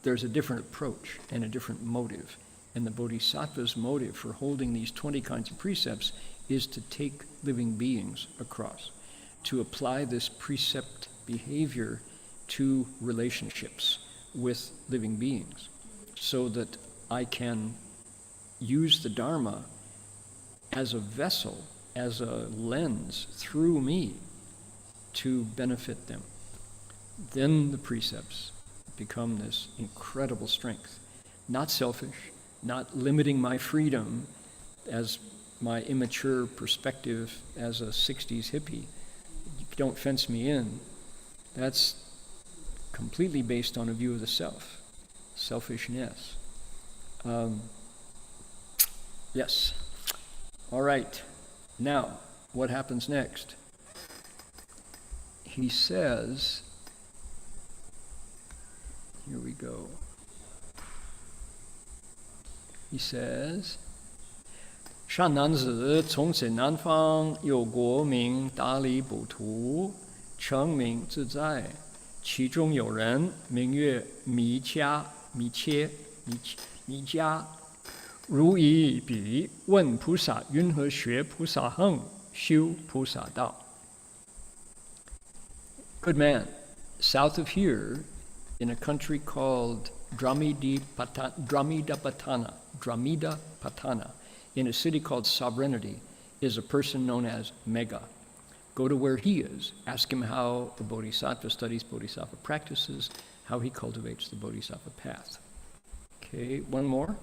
Speaker 2: There's a different approach and a different motive. And the Bodhisattva's motive for holding these 20 kinds of precepts is to take living beings across, to apply this precept behavior to relationships with living beings, so that I can use the Dharma as a vessel, as a lens through me to benefit them. Then the precepts become this incredible strength. Not selfish, not limiting my freedom as my immature perspective as a 60s hippie. Don't fence me in. That's completely based on a view of the self, selfishness. Yes. All right. Now, what happens next? He says, here we go. He says, 善男子从此南方有国名达里补图，成名自在，其中有人名曰弥迦，如以彼问菩萨云何学菩萨行，修菩萨道。Good man, south of here, in a country called Dramidapatana, in a city called Sovereignty, is a person known as Mega. Go to where he is. Ask him how the Bodhisattva studies Bodhisattva practices, how he cultivates the Bodhisattva path. Okay, one more.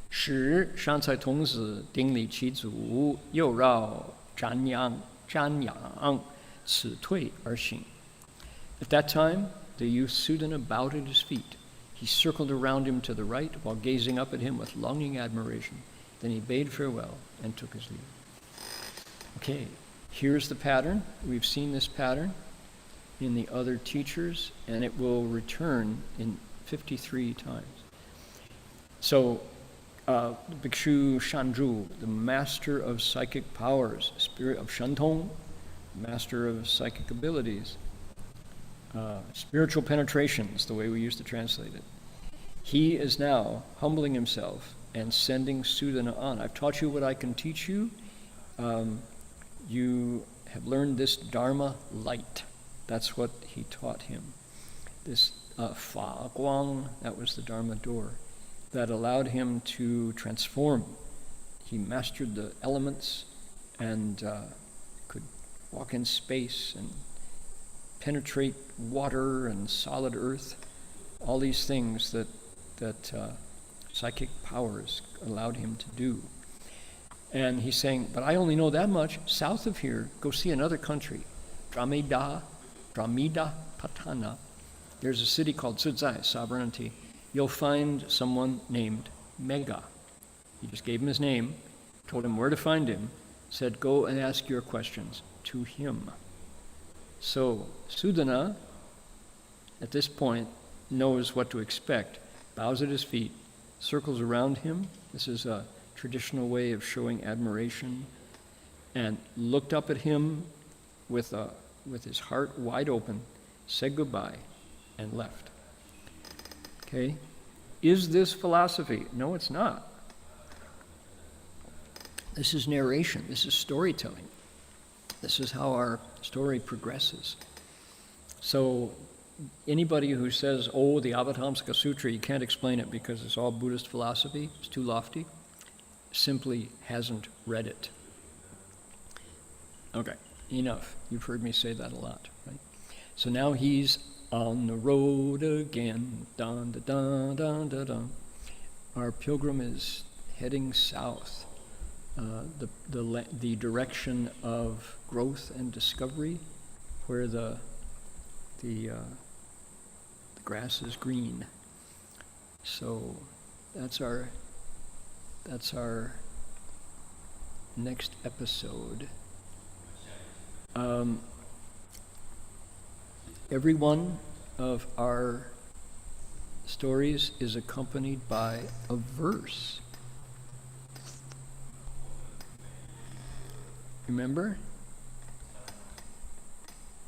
Speaker 2: 使善财童子顶礼其祖，又绕瞻仰，此退而行。At that time, the youth Sudana bowed at his feet. He circled around him to the right while gazing up at him with longing admiration. Then he bade farewell and took his leave. Okay, here's the pattern. We've seen this pattern in the other teachers, and it will return in 53 times. So, Bhikshu Shanju, the master of psychic powers, spirit of Shantong, master of psychic abilities, spiritual penetration is the way we used to translate it. He is now humbling himself and sending Sudana on. I've taught you what I can teach you. You have learned this Dharma light. That's what he taught him. This Fa Guang, that was the Dharma door, that allowed him to transform. He mastered the elements and could walk in space and penetrate water and solid earth, all these things that psychic powers allowed him to do. And he's saying, but I only know that much. South of here, go see another country, Dramidapatana. There's a city called Tsudzai, Sovereignty. You'll find someone named Mega. He just gave him his name, told him where to find him, said, go and ask your questions to him. So Sudana, at this point, knows what to expect, bows at his feet, circles around him. This is a traditional way of showing admiration, and looked up at him with his heart wide open, said goodbye, and left. Okay? Is this philosophy? No, it's not. This is narration. This is storytelling. This is how our story progresses. So anybody who says, oh, the Avatamsaka Sutra, you can't explain it because it's all Buddhist philosophy, it's too lofty, simply hasn't read it. Okay, enough. You've heard me say that a lot, right? So now he's on the road again. Dun, dun, dun, dun, dun, dun. Our pilgrim is heading south, the direction of growth and discovery, where the grass is green. So that's our next episode. Every one of our stories is accompanied by a verse. Remember?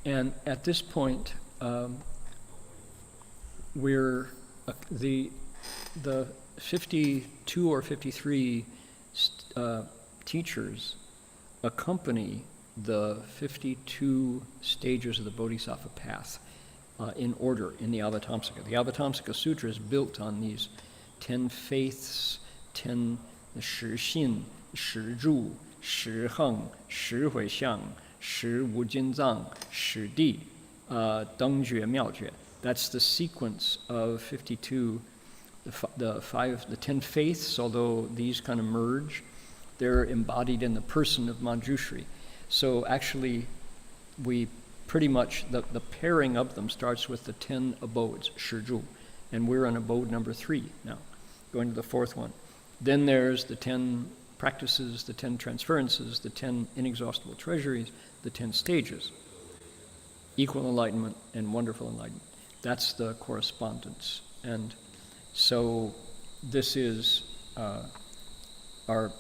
Speaker 2: And at this point, we're the 52 or 53 teachers accompany the 52 stages of the Bodhisattva path in order in the Avatamsaka. The Avatamsaka Sutra is built on these 10 faiths, 10 shi xin, shi zhu, shi heng, shi hui xiang, shi wu jin zang, shi di, deng jue miao jue. That's the sequence of 52, the 10 faiths, although these kind of merge. They're embodied in the person of Manjushri. So actually, we pretty much, the pairing of them starts with the 10 abodes, Shizhu, and we're on abode number 3 now, going to the 4th one. Then there's the 10 practices, the 10 transferences, the 10 inexhaustible treasuries, the 10 stages, equal enlightenment and wonderful enlightenment. That's the correspondence. And so this is our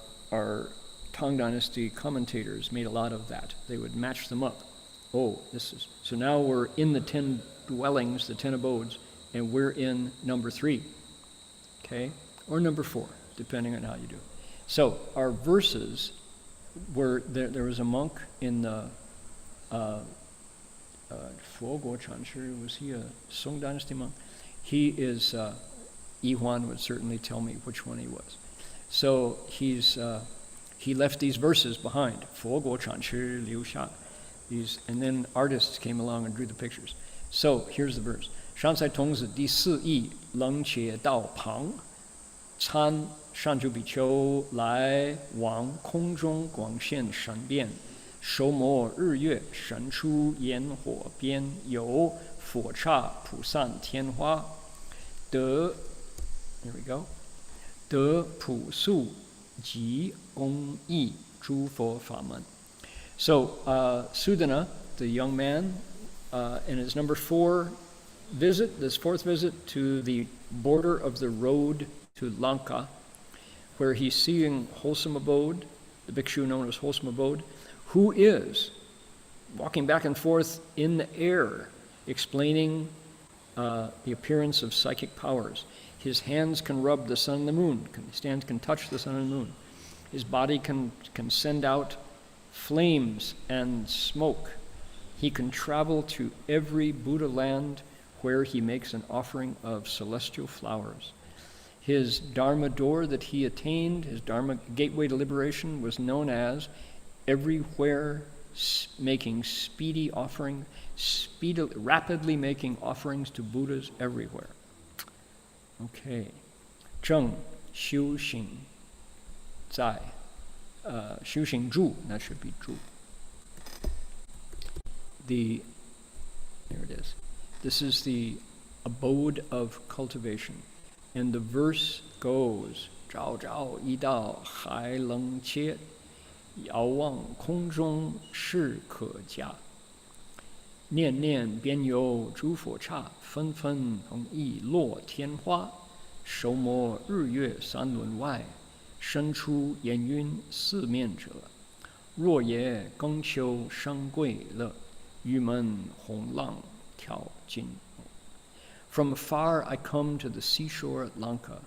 Speaker 2: Tang Dynasty commentators made a lot of that. They would match them up. Oh, so now we're in the 10 dwellings, the 10 abodes, and we're in number 3, okay? Or number 4, depending on how you do it. So our verses were, there was a monk in the Fuoguo Chanshi, was he a Song Dynasty monk? He is, Yi Huan would certainly tell me which one he was. So he left these verses behind. 佛国产师留下 these, and then artists came along and drew the pictures. So here's the verse: 上菜童子第4义冷且道旁，参上主比丘来往空中广现神变，手摩日月神出焰火边，有火刹普散天花，得 here we go 得朴素及公益诸佛法门。So Sudana, the young man, in his number 4 visit, this 4th visit to the border of the road to Lanka, where he's seeing wholesome abode, the bhikshu known as wholesome abode, who is walking back and forth in the air, explaining the appearance of psychic powers. His hands can rub the sun and the moon. His hands can touch the sun and the moon. His body can send out flames and smoke. He can travel to every Buddha land where he makes an offering of celestial flowers. His Dharma door that he attained, his Dharma gateway to liberation, was known as everywhere making speedy offering, rapidly making offerings to Buddhas everywhere. Okay. 正修行在修行住, that should be 住. There it is. This is the abode of cultivation. And the verse goes, 朝朝一道海冷切，遥望空中是可嘉。念念边有诸佛刹，纷纷同意落天花。手摩日月三轮外，生出烟云四面者。若也更修生贵乐，玉门红浪跳尽。From afar I come to the seashore at Lanka,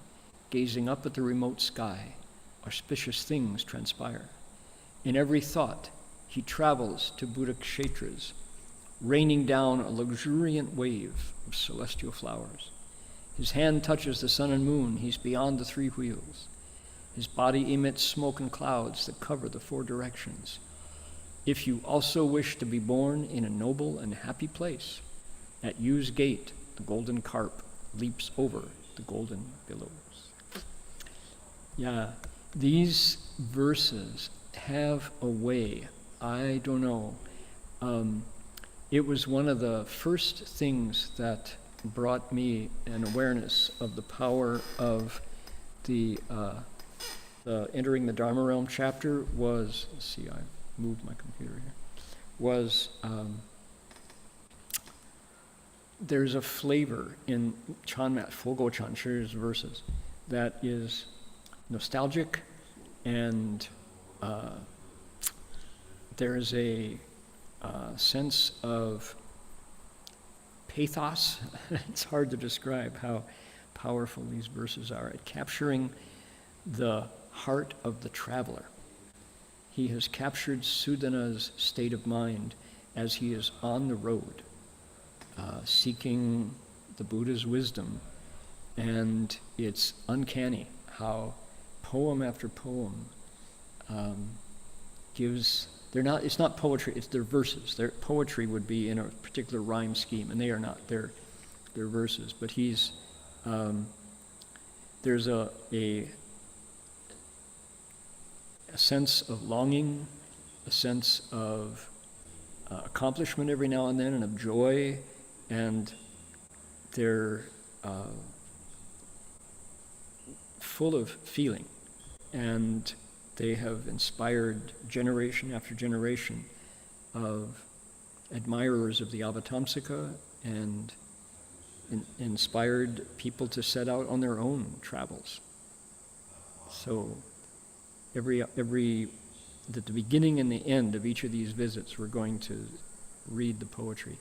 Speaker 2: gazing up at the remote sky. Auspicious things transpire. In every thought, he travels to Buddha kshetras, raining down a luxuriant wave of celestial flowers. His hand touches the sun and moon. He's beyond the 3 wheels. His body emits smoke and clouds that cover the 4 directions. If you also wish to be born in a noble and happy place, at Yu's gate, the golden carp leaps over the golden billows. Yeah, these verses have a way, I don't know. It was one of the first things that brought me an awareness of the power of the entering the Dharma realm chapter was, let's see, I moved my computer here, was there's a flavor in Chanmat, Fogo Chanchi's verses that is nostalgic, and there's a sense of pathos. It's hard to describe how powerful these verses are at capturing the heart of the traveler. He has captured Sudana's state of mind as he is on the road, seeking the Buddha's wisdom, and it's uncanny how poem after poem gives. It's not poetry, it's their verses. Their poetry would be in a particular rhyme scheme, and they are not. They're verses. But there's a sense of longing, a sense of accomplishment every now and then, and of joy, and they're full of feeling. And they have inspired generation after generation of admirers of the Avatamsaka, and inspired people to set out on their own travels. So at the beginning and the end of each of these visits, we're going to read the poetry.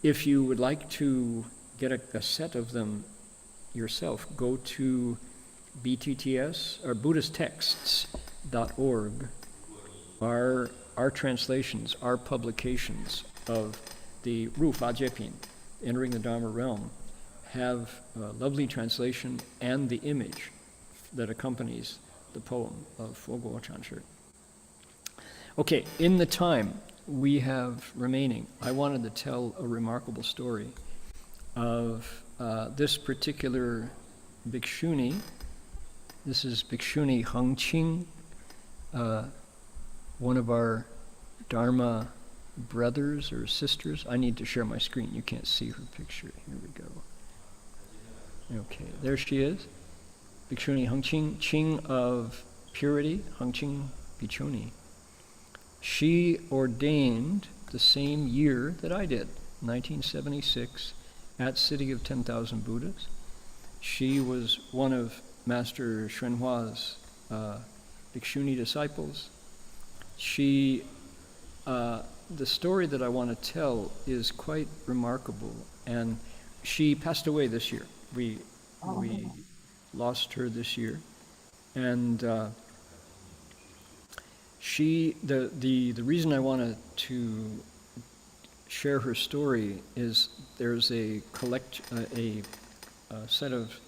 Speaker 2: If you would like to get a set of them yourself, go to BTTS or BuddhistTexts.org. Our translations, our publications of the Ru Fa Jiepin, Entering the Dharma Realm, have a lovely translation and the image that accompanies the poem of Fogo Chanchi. Okay, in the time we have remaining, I wanted to tell a remarkable story of this particular bhikshuni. This is Bhikshuni Heng, one of our Dharma brothers or sisters. I need to share my screen. You can't see her picture. Here we go. Okay, there she is. Bhikshuni Heng Ching of purity, Heng Bhikshuni. She ordained the same year that I did, 1976, at City of 10,000 Buddhas. She was one of Master Xuanhua's Bhikshuni disciples. The story that I want to tell is quite remarkable, and she passed away this year. We lost her this year, and the reason I wanted to share her story is there's a set of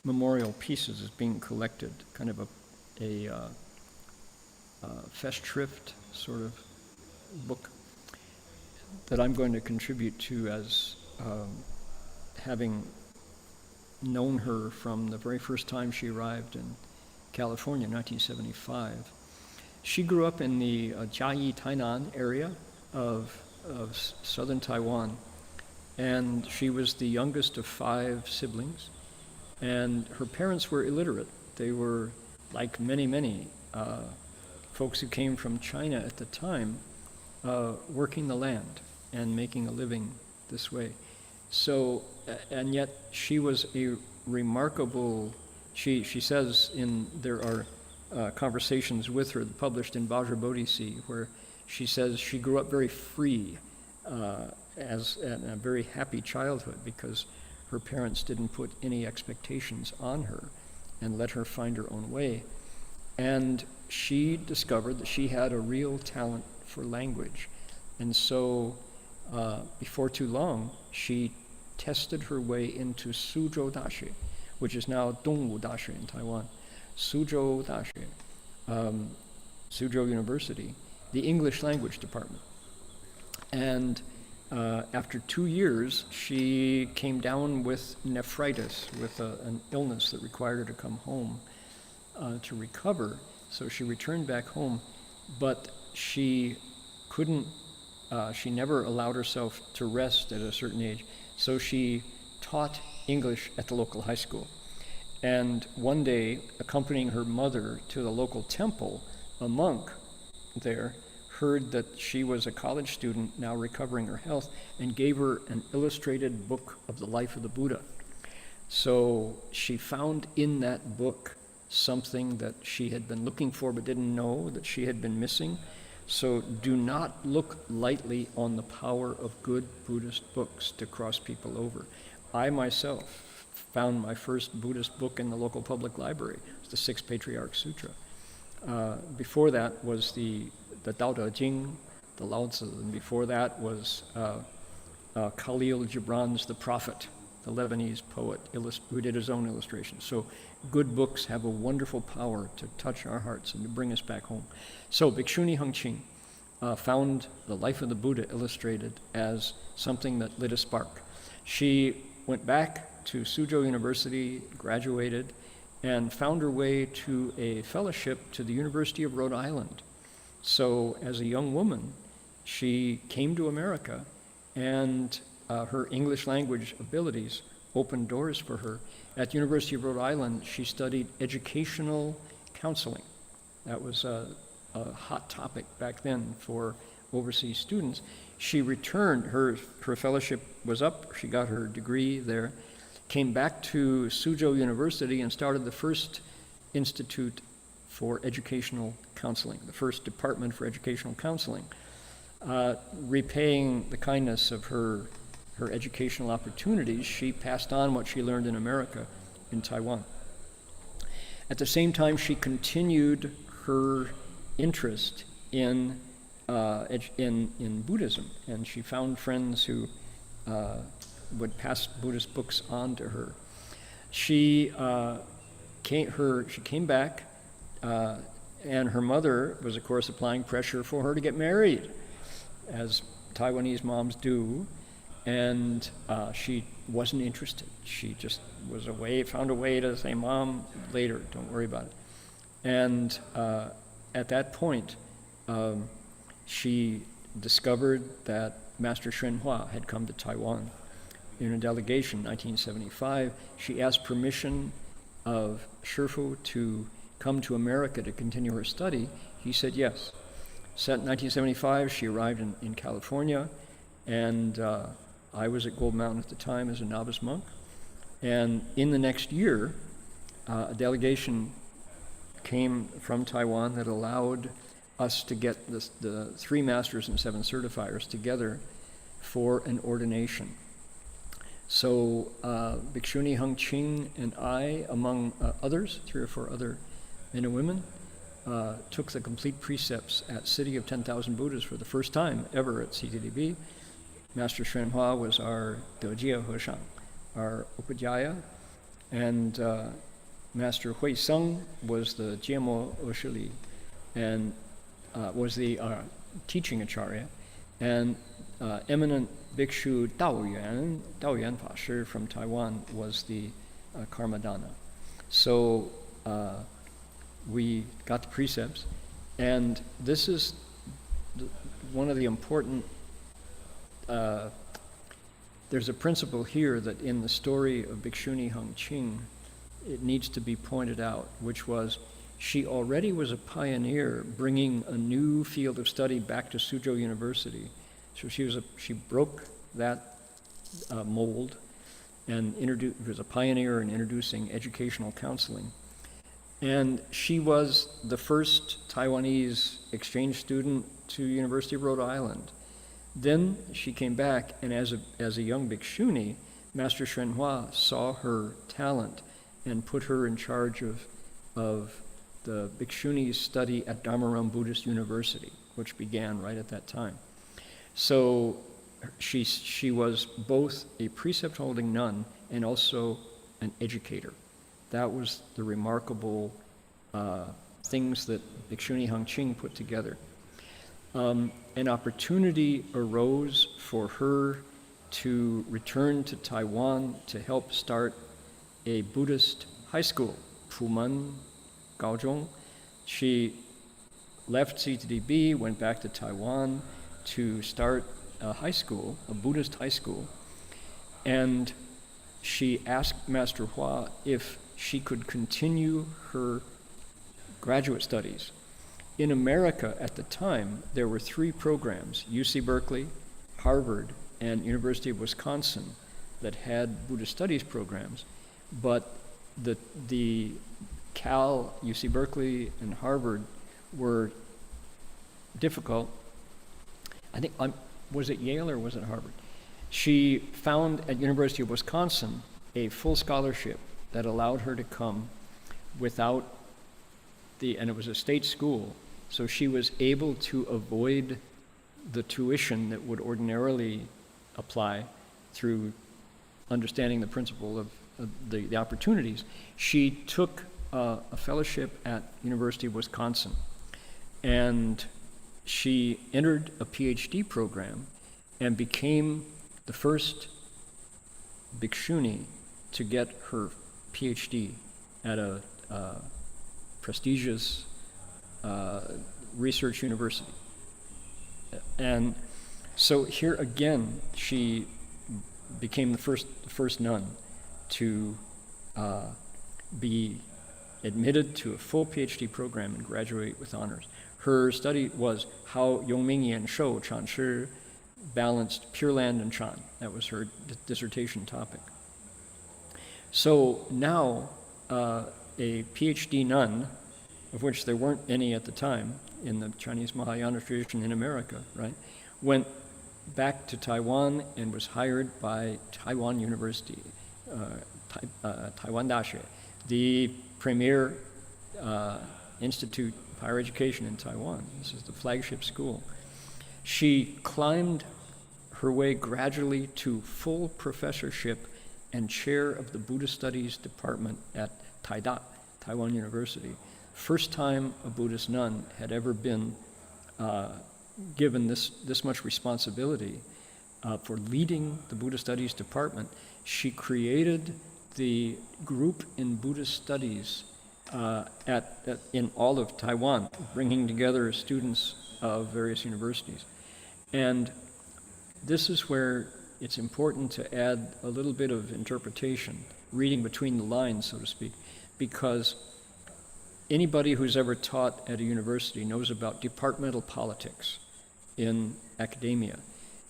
Speaker 2: memorial pieces is being collected, kind of a Festschrift sort of book that I'm going to contribute to as having known her from the very first time she arrived in California in 1975. She grew up in the Jiayi, Tainan area of southern Taiwan, and she was the youngest of 5 siblings, and her parents were illiterate. They were, like many folks who came from China at the time, working the land and making a living this way. So, and yet she was a remarkable, she says there are conversations with her published in Vajrabodhisi, where she says she grew up very free, as a very happy childhood, because her parents didn't put any expectations on her and let her find her own way. And she discovered that she had a real talent for language. And so before too long, she tested her way into Suzhou Dashi, which is now Dongwu Dashi in Taiwan. Suzhou Dashi, Suzhou University. the English language department. And after 2 years, she came down with nephritis, with an illness that required her to come home to recover. So she returned back home, but she couldn't, she never allowed herself to rest at a certain age. So she taught English at the local high school. And one day, accompanying her mother to the local temple, a monk there heard that she was a college student now recovering her health and gave her an illustrated book of the life of the Buddha. So she found in that book something that she had been looking for but didn't know that she had been missing. So do not look lightly on the power of good Buddhist books to cross people over. I myself found my first Buddhist book in the local public library. It was the Six Patriarchs Sutra. Before that was the Tao Te Ching, the Lao Tzu, and before that was Khalil Gibran's The Prophet, the Lebanese poet who did his own illustrations. So good books have a wonderful power to touch our hearts and to bring us back home. So Bhikshuni Heng Ching found the life of the Buddha illustrated as something that lit a spark. She went back to Suzhou University, graduated, and found her way to a fellowship to the University of Rhode Island. So as a young woman, she came to America, and her English language abilities opened doors for her. At the University of Rhode Island, she studied educational counseling. That was a hot topic back then for overseas students. She returned, her fellowship was up, she got her degree there, came back to Suzhou University and started the first institute for educational counseling, the first department for educational counseling, repaying the kindness of her educational opportunities. She passed on what she learned in America, in Taiwan. At the same time, she continued her interest in Buddhism, and she found friends who would pass Buddhist books on to her. She came back, and her mother was, of course, applying pressure for her to get married, as Taiwanese moms do, and she wasn't interested. She just found a way to say, "Mom, later, don't worry about it." And at that point, she discovered that Master Hsuan had come to Taiwan in a delegation in 1975. She asked permission of Shifu to come to America to continue her study. He said yes. So in 1975, she arrived in California, and I was at Gold Mountain at the time as a novice monk. And in the next year, a delegation came from Taiwan that allowed us to get the 3 masters and 7 certifiers together for an ordination. So Bhikshuni Heng Ching and I, among others, 3 or 4 other men and women, took the complete precepts at City of 10,000 Buddhas for the first time ever at CTDB. Master Hsuan Hua was our Dejie Heshang, our Upadhyaya, and Master Hui Sung was the Jiemo Oshili, and was the teaching acharya, and eminent Bhikshu Daoyuan Fa Shi from Taiwan was the Karmadana. So we got the precepts, and this is one of the important, there's a principle here that in the story of Bhikshuni Heng Ching, it needs to be pointed out, which was she already was a pioneer bringing a new field of study back to Suzhou University. So she broke that mold and was a pioneer in introducing educational counseling. And she was the first Taiwanese exchange student to University of Rhode Island. Then she came back, and as a young bhikshuni, Master Hsuan Hua saw her talent and put her in charge of the bhikshuni's study at Dharma Buddhist University, which began right at that time. So she was both a precept-holding nun and also an educator. That was the remarkable things that Bhikshuni Heng Ching put together. an opportunity arose for her to return to Taiwan to help start a Buddhist high school, Pumen Gaozhong. She left CTDB, went back to Taiwan to start a high school, a Buddhist high school, and she asked Master Hua if she could continue her graduate studies. In America at the time, there were 3 programs, UC Berkeley, Harvard, and University of Wisconsin, that had Buddhist studies programs, but the Cal, UC Berkeley, and Harvard were difficult. I think, was it Yale or was it Harvard? She found at University of Wisconsin a full scholarship that allowed her to come without and it was a state school, so she was able to avoid the tuition that would ordinarily apply through understanding the principle of the opportunities. She took a fellowship at University of Wisconsin, and she entered a PhD program and became the first bhikshuni to get her PhD at a prestigious research university. And so here again, she became the first nun to be admitted to a full PhD program and graduate with honors. Her study was how Yongming Yan Shou Chan Shi balanced Pure Land and Chan. That was her dissertation topic. So now a PhD nun, of which there weren't any at the time in the Chinese Mahayana tradition in America, right, went back to Taiwan and was hired by Taiwan University, Taiwan Dashi, the premier institute of higher education in Taiwan. This is the flagship school. She climbed her way gradually to full professorship and chair of the Buddhist Studies department at Taida, Taiwan University. First time a Buddhist nun had ever been given this much responsibility for leading the Buddhist Studies department. She created the group in Buddhist Studies in all of Taiwan, bringing together students of various universities. And this is where it's important to add a little bit of interpretation, reading between the lines, so to speak, because anybody who's ever taught at a university knows about departmental politics in academia.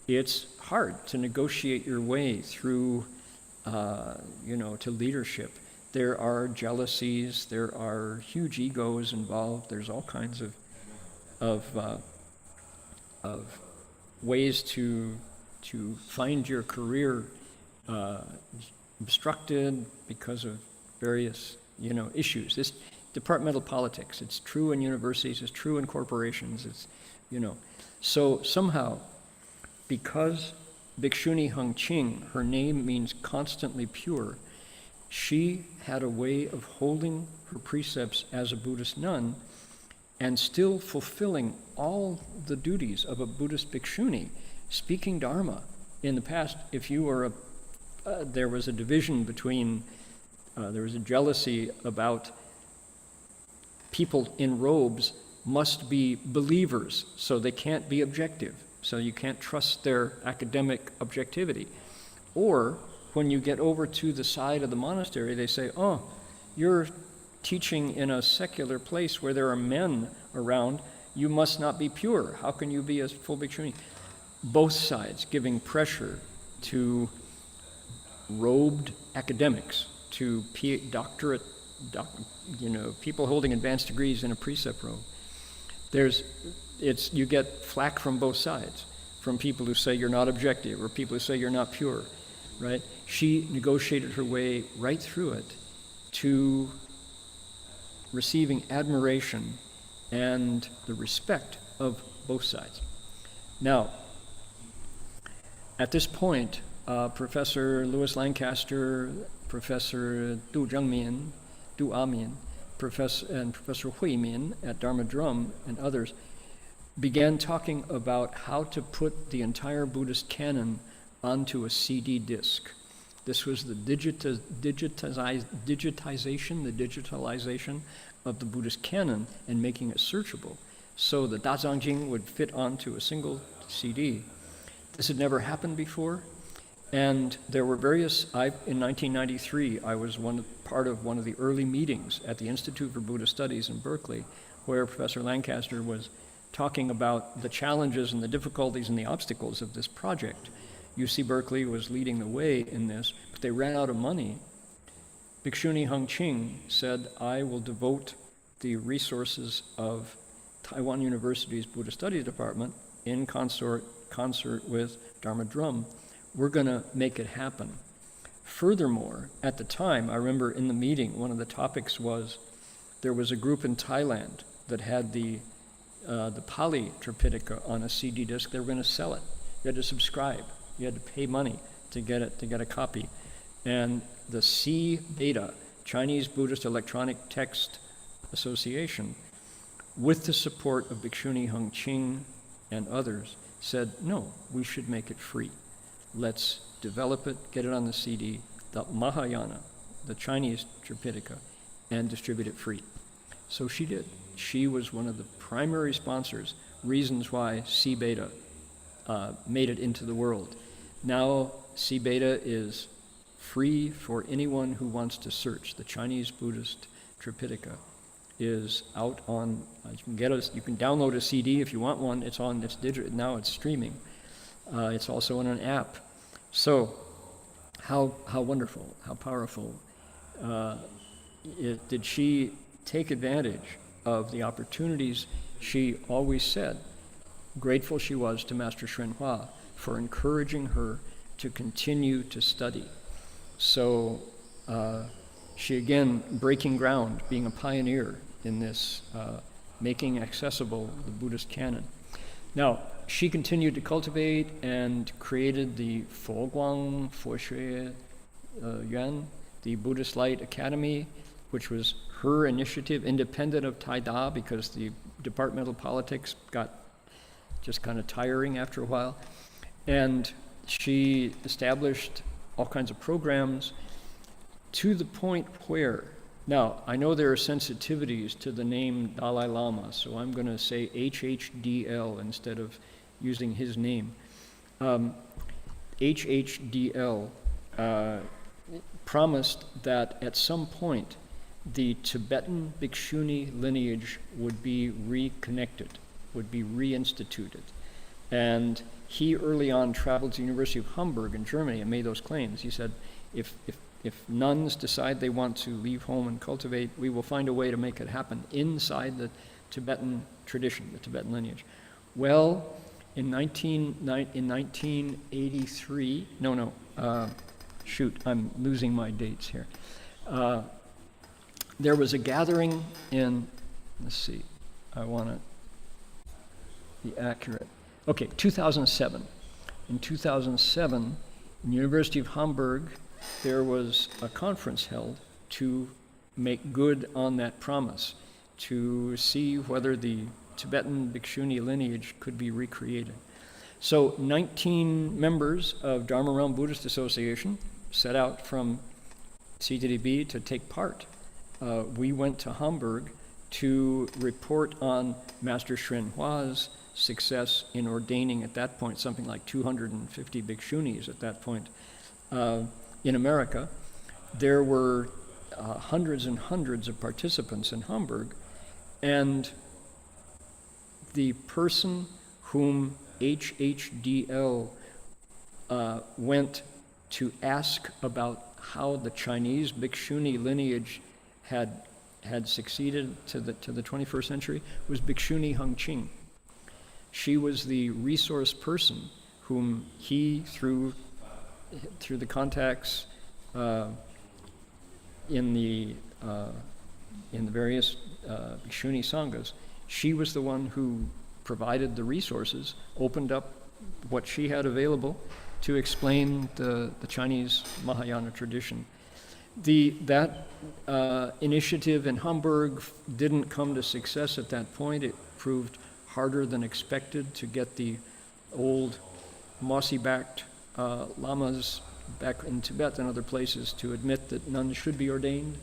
Speaker 2: It's hard to negotiate your way through, to leadership. There are jealousies, there are huge egos involved, there's all kinds of ways to find your career obstructed because of various, issues. This departmental politics, it's true in universities, it's true in corporations, So somehow, because Bhikshuni Heng Qing, her name means constantly pure, she had a way of holding her precepts as a Buddhist nun and still fulfilling all the duties of a Buddhist bhikshuni, speaking Dharma. In the past, if you were there was a division between, there was a jealousy about people in robes must be believers, so they can't be objective, so you can't trust their academic objectivity. Or when you get over to the side of the monastery, they say, oh, you're teaching in a secular place where there are men around, you must not be pure. How can you be a full bhikshuni? Both sides giving pressure to robed academics, to doctorate, people holding advanced degrees in a precept robe. You get flack from both sides, from people who say you're not objective or people who say you're not pure, right? She negotiated her way right through it to receiving admiration and the respect of both sides. Now, at this point, Professor Louis Lancaster, Professor Du Amin, Professor Hui Min at Dharma Drum, and others began talking about how to put the entire Buddhist canon onto a CD disc. This was the digitalization of the Buddhist canon and making it searchable. So the Dazang Jing would fit onto a single CD. This had never happened before. And there were various, in 1993, I was part of one of the early meetings at the Institute for Buddhist Studies in Berkeley, where Professor Lancaster was talking about the challenges and the difficulties and the obstacles of this project. UC Berkeley was leading the way in this, but they ran out of money. Bhikshuni Heng Ching said, I will devote the resources of Taiwan University's Buddhist Studies Department in concert with Dharma Drum. We're going to make it happen. Furthermore, at the time, I remember in the meeting, one of the topics was there was a group in Thailand that had the Pali Tripitaka on a CD disc. They were going to sell it. You had to subscribe. You had to pay money to get a copy. And the C-Beta, Chinese Buddhist Electronic Text Association, with the support of Bhikshuni Heng Ching and others, said, no, we should make it free. Let's develop it, get it on the CD, the Mahayana, the Chinese Tripitaka, and distribute it free. So she did. She was one of the primary sponsors, reasons why C-Beta made it into the world. Now C-Beta is free for anyone who wants to search. The Chinese Buddhist Tripitaka is out on, you can download a CD if you want one. It's digital, now it's streaming. It's also on an app. So how wonderful, how powerful. Did she take advantage of the opportunities? She always said, grateful she was to Master Hsuan for encouraging her to continue to study. So she again, breaking ground, being a pioneer in this, making accessible the Buddhist canon. Now, she continued to cultivate and created the Foguang Foshui Yuan, the Buddhist Light Academy, which was her initiative, independent of Taida, because the departmental politics got just kind of tiring after a while. And she established all kinds of programs to the point where, now, I know there are sensitivities to the name Dalai Lama, so I'm going to say HHDL instead of using his name. HHDL promised that at some point the Tibetan Bhikshuni lineage would be reconnected, would be reinstituted. And he early on traveled to the University of Hamburg in Germany and made those claims. He said, if nuns decide they want to leave home and cultivate, we will find a way to make it happen inside the Tibetan tradition, the Tibetan lineage. Well, in 1983, I'm losing my dates here. There was a gathering in, let's see, I want to be accurate. Okay, 2007. In 2007, in the University of Hamburg, there was a conference held to make good on that promise, to see whether the Tibetan Bhikshuni lineage could be recreated. So 19 members of Dharma Realm Buddhist Association set out from CTDB to take part. We went to Hamburg to report on Master Hsuan success in ordaining at that point something like 250 bhikshunis at that point. In America, there were hundreds and hundreds of participants in Hamburg, and the person whom HHDL went to ask about how the Chinese bhikshuni lineage had succeeded to the 21st century was Bhikshuni Heng Ching. She was the resource person whom he, through the contacts in the various Bhikshuni Sanghas, she was the one who provided the resources, opened up what she had available to explain the Chinese Mahayana tradition. That initiative in Hamburg didn't come to success at that point. It proved harder than expected to get the old mossy-backed lamas back in Tibet and other places to admit that nuns should be ordained.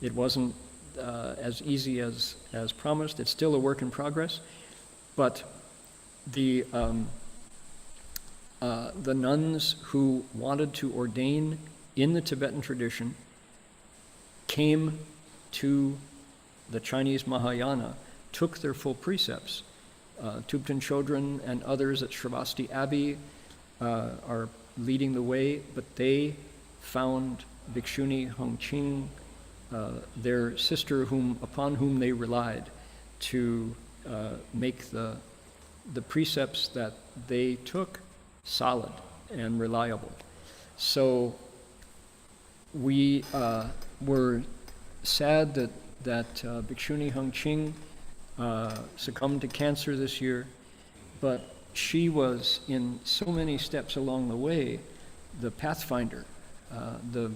Speaker 2: It wasn't as easy as promised. It's still a work in progress, but the nuns who wanted to ordain in the Tibetan tradition came to the Chinese Mahayana, took their full precepts. Thubten Chodron and others at Sravasti Abbey are leading the way, but they found Bhikshuni Heng Ching, their sister upon whom they relied to make the precepts that they took solid and reliable. So we were sad that Bhikshuni Heng Ching succumbed to cancer this year, but she was in so many steps along the way the pathfinder, the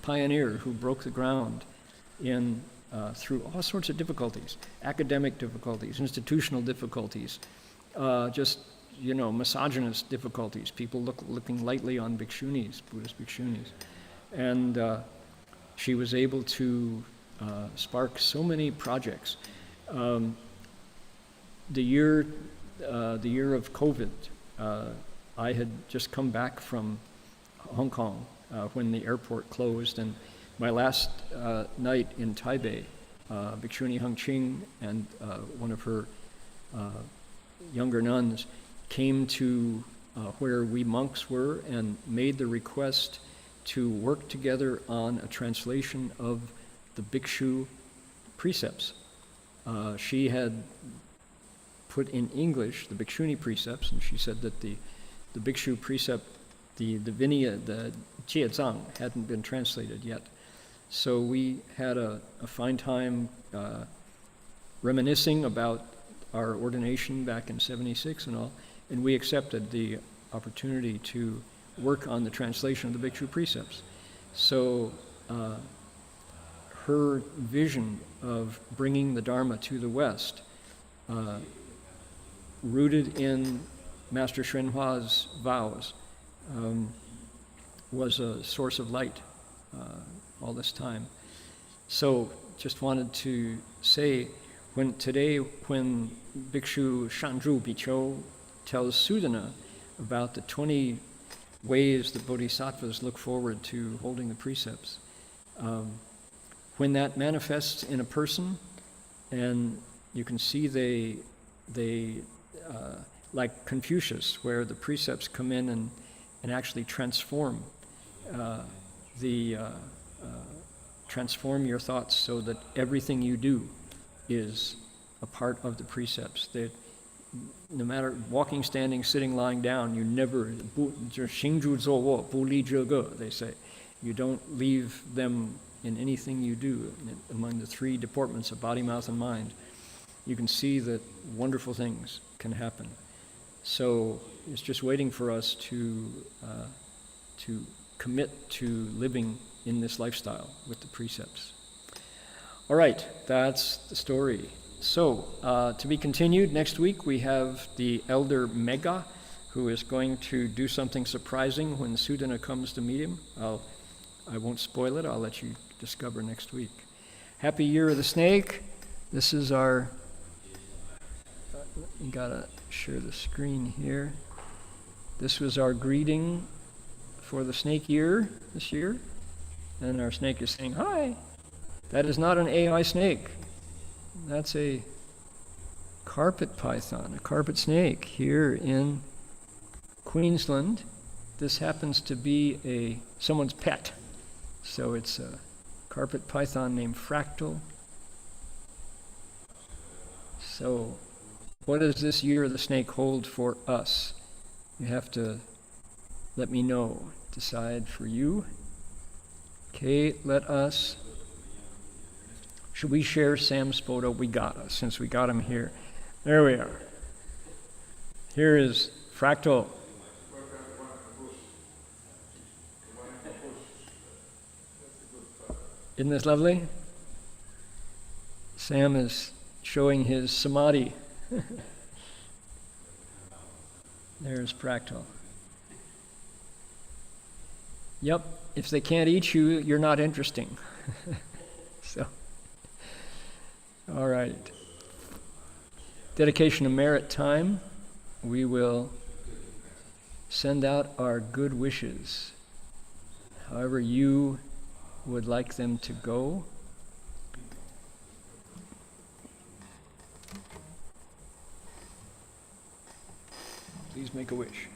Speaker 2: pioneer who broke the ground in through all sorts of difficulties, academic difficulties, institutional difficulties, just misogynist difficulties, people looking lightly on bhikshunis, Buddhist bhikshunis. And she was able to spark so many projects. The year of COVID, I had just come back from Hong Kong when the airport closed, and my last night in Taipei, Bhikshuni Heng Ching and one of her younger nuns came to where we monks were and made the request to work together on a translation of the bhikshu precepts. She had put in English the bhikshuni precepts, and she said that the bhikshu precept, the Vinaya, the Jiezang, hadn't been translated yet. So we had a fine time reminiscing about our ordination back in '76 and all, and we accepted the opportunity to work on the translation of the bhikshu precepts. So her vision of bringing the Dharma to the West, rooted in Master Hsuanhua's vows, was a source of light all this time. So just wanted to say, when Bhikshu Shanzhu Bicho tells Sudana about the 20 ways that bodhisattvas look forward to holding the precepts, when that manifests in a person, and you can see they like Confucius, where the precepts come in and actually transform transform your thoughts so that everything you do is a part of the precepts. That no matter walking, standing, sitting, lying down, you never, they say, you don't leave them in anything you do. Among the three deportments of body, mouth, and mind, you can see that wonderful things can happen. So it's just waiting for us to commit to living in this lifestyle with the precepts. All right, that's the story. So, to be continued, next week we have the elder Mega, who is going to do something surprising when Sudana comes to meet him. I won't spoil it, I'll let you discover next week. Happy Year of the Snake. This is our, you gotta share the screen here. This was our greeting for the snake year this year. And our snake is saying, hi. That is not an AI snake. That's a carpet python, a carpet snake here in Queensland. This happens to be someone's pet. So it's a carpet python named Fractal. So what does this year of the snake hold for us? You have to let me know, decide for you. Okay, should we share Sam's photo? We got us, since we got him here. There we are. Here is Fractal. Isn't this lovely? Sam is showing his samadhi. There's Practal. Yep, if they can't eat you, you're not interesting. So, all right. Dedication of merit time. We will send out our good wishes, however you would like them to go. Please make a wish.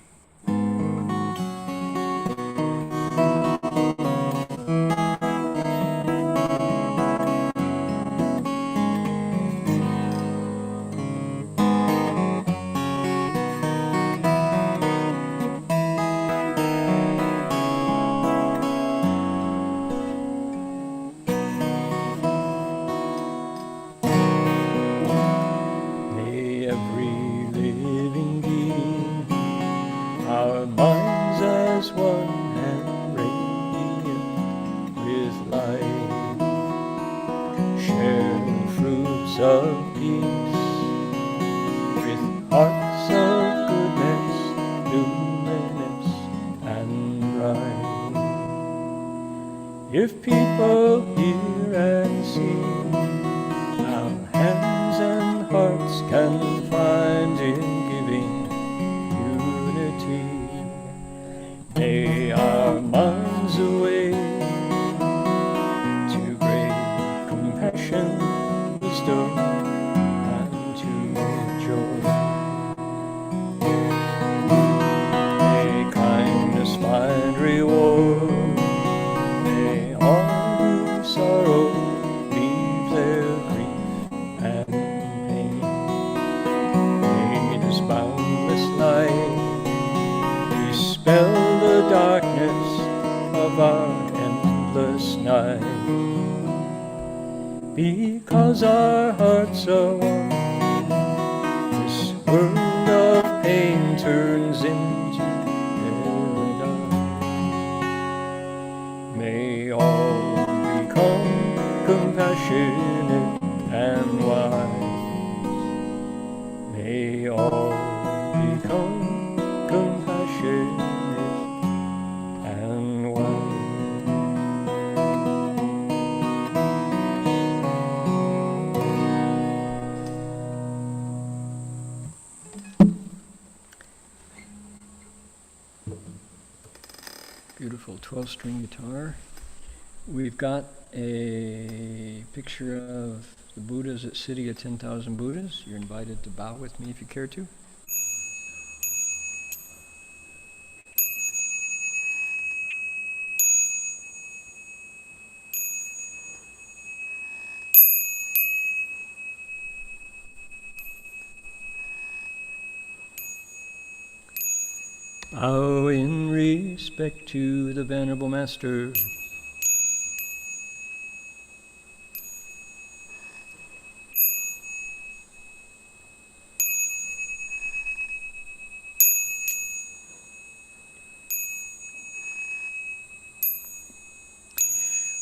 Speaker 2: If people hear and see how hands and hearts can find in giving unity, may our minds away to great compassion, wisdom, and to joy. May kindness find reward. Sorrow, leave their grief and pain. May this boundless light dispel the darkness of our endless night. Because our hearts are one, this world of pain turns into paradise. May all become compassionate and wise. May all become compassionate and wise. Beautiful 12-string guitar. We've got a picture of the Buddhas at City of 10,000 Buddhas. You're invited to bow with me if you care to. Bow in respect to the Venerable Master.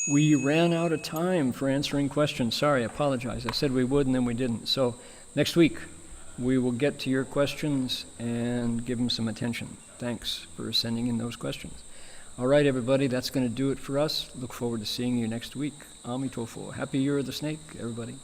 Speaker 2: We ran out of time for answering questions. Sorry, I apologize. I said we would and then we didn't. So next week we will get to your questions and give them some attention. Thanks for sending in those questions. All right, everybody, that's going to do it for us. Look forward to seeing you next week. Amitofo. Happy Year of the Snake, everybody.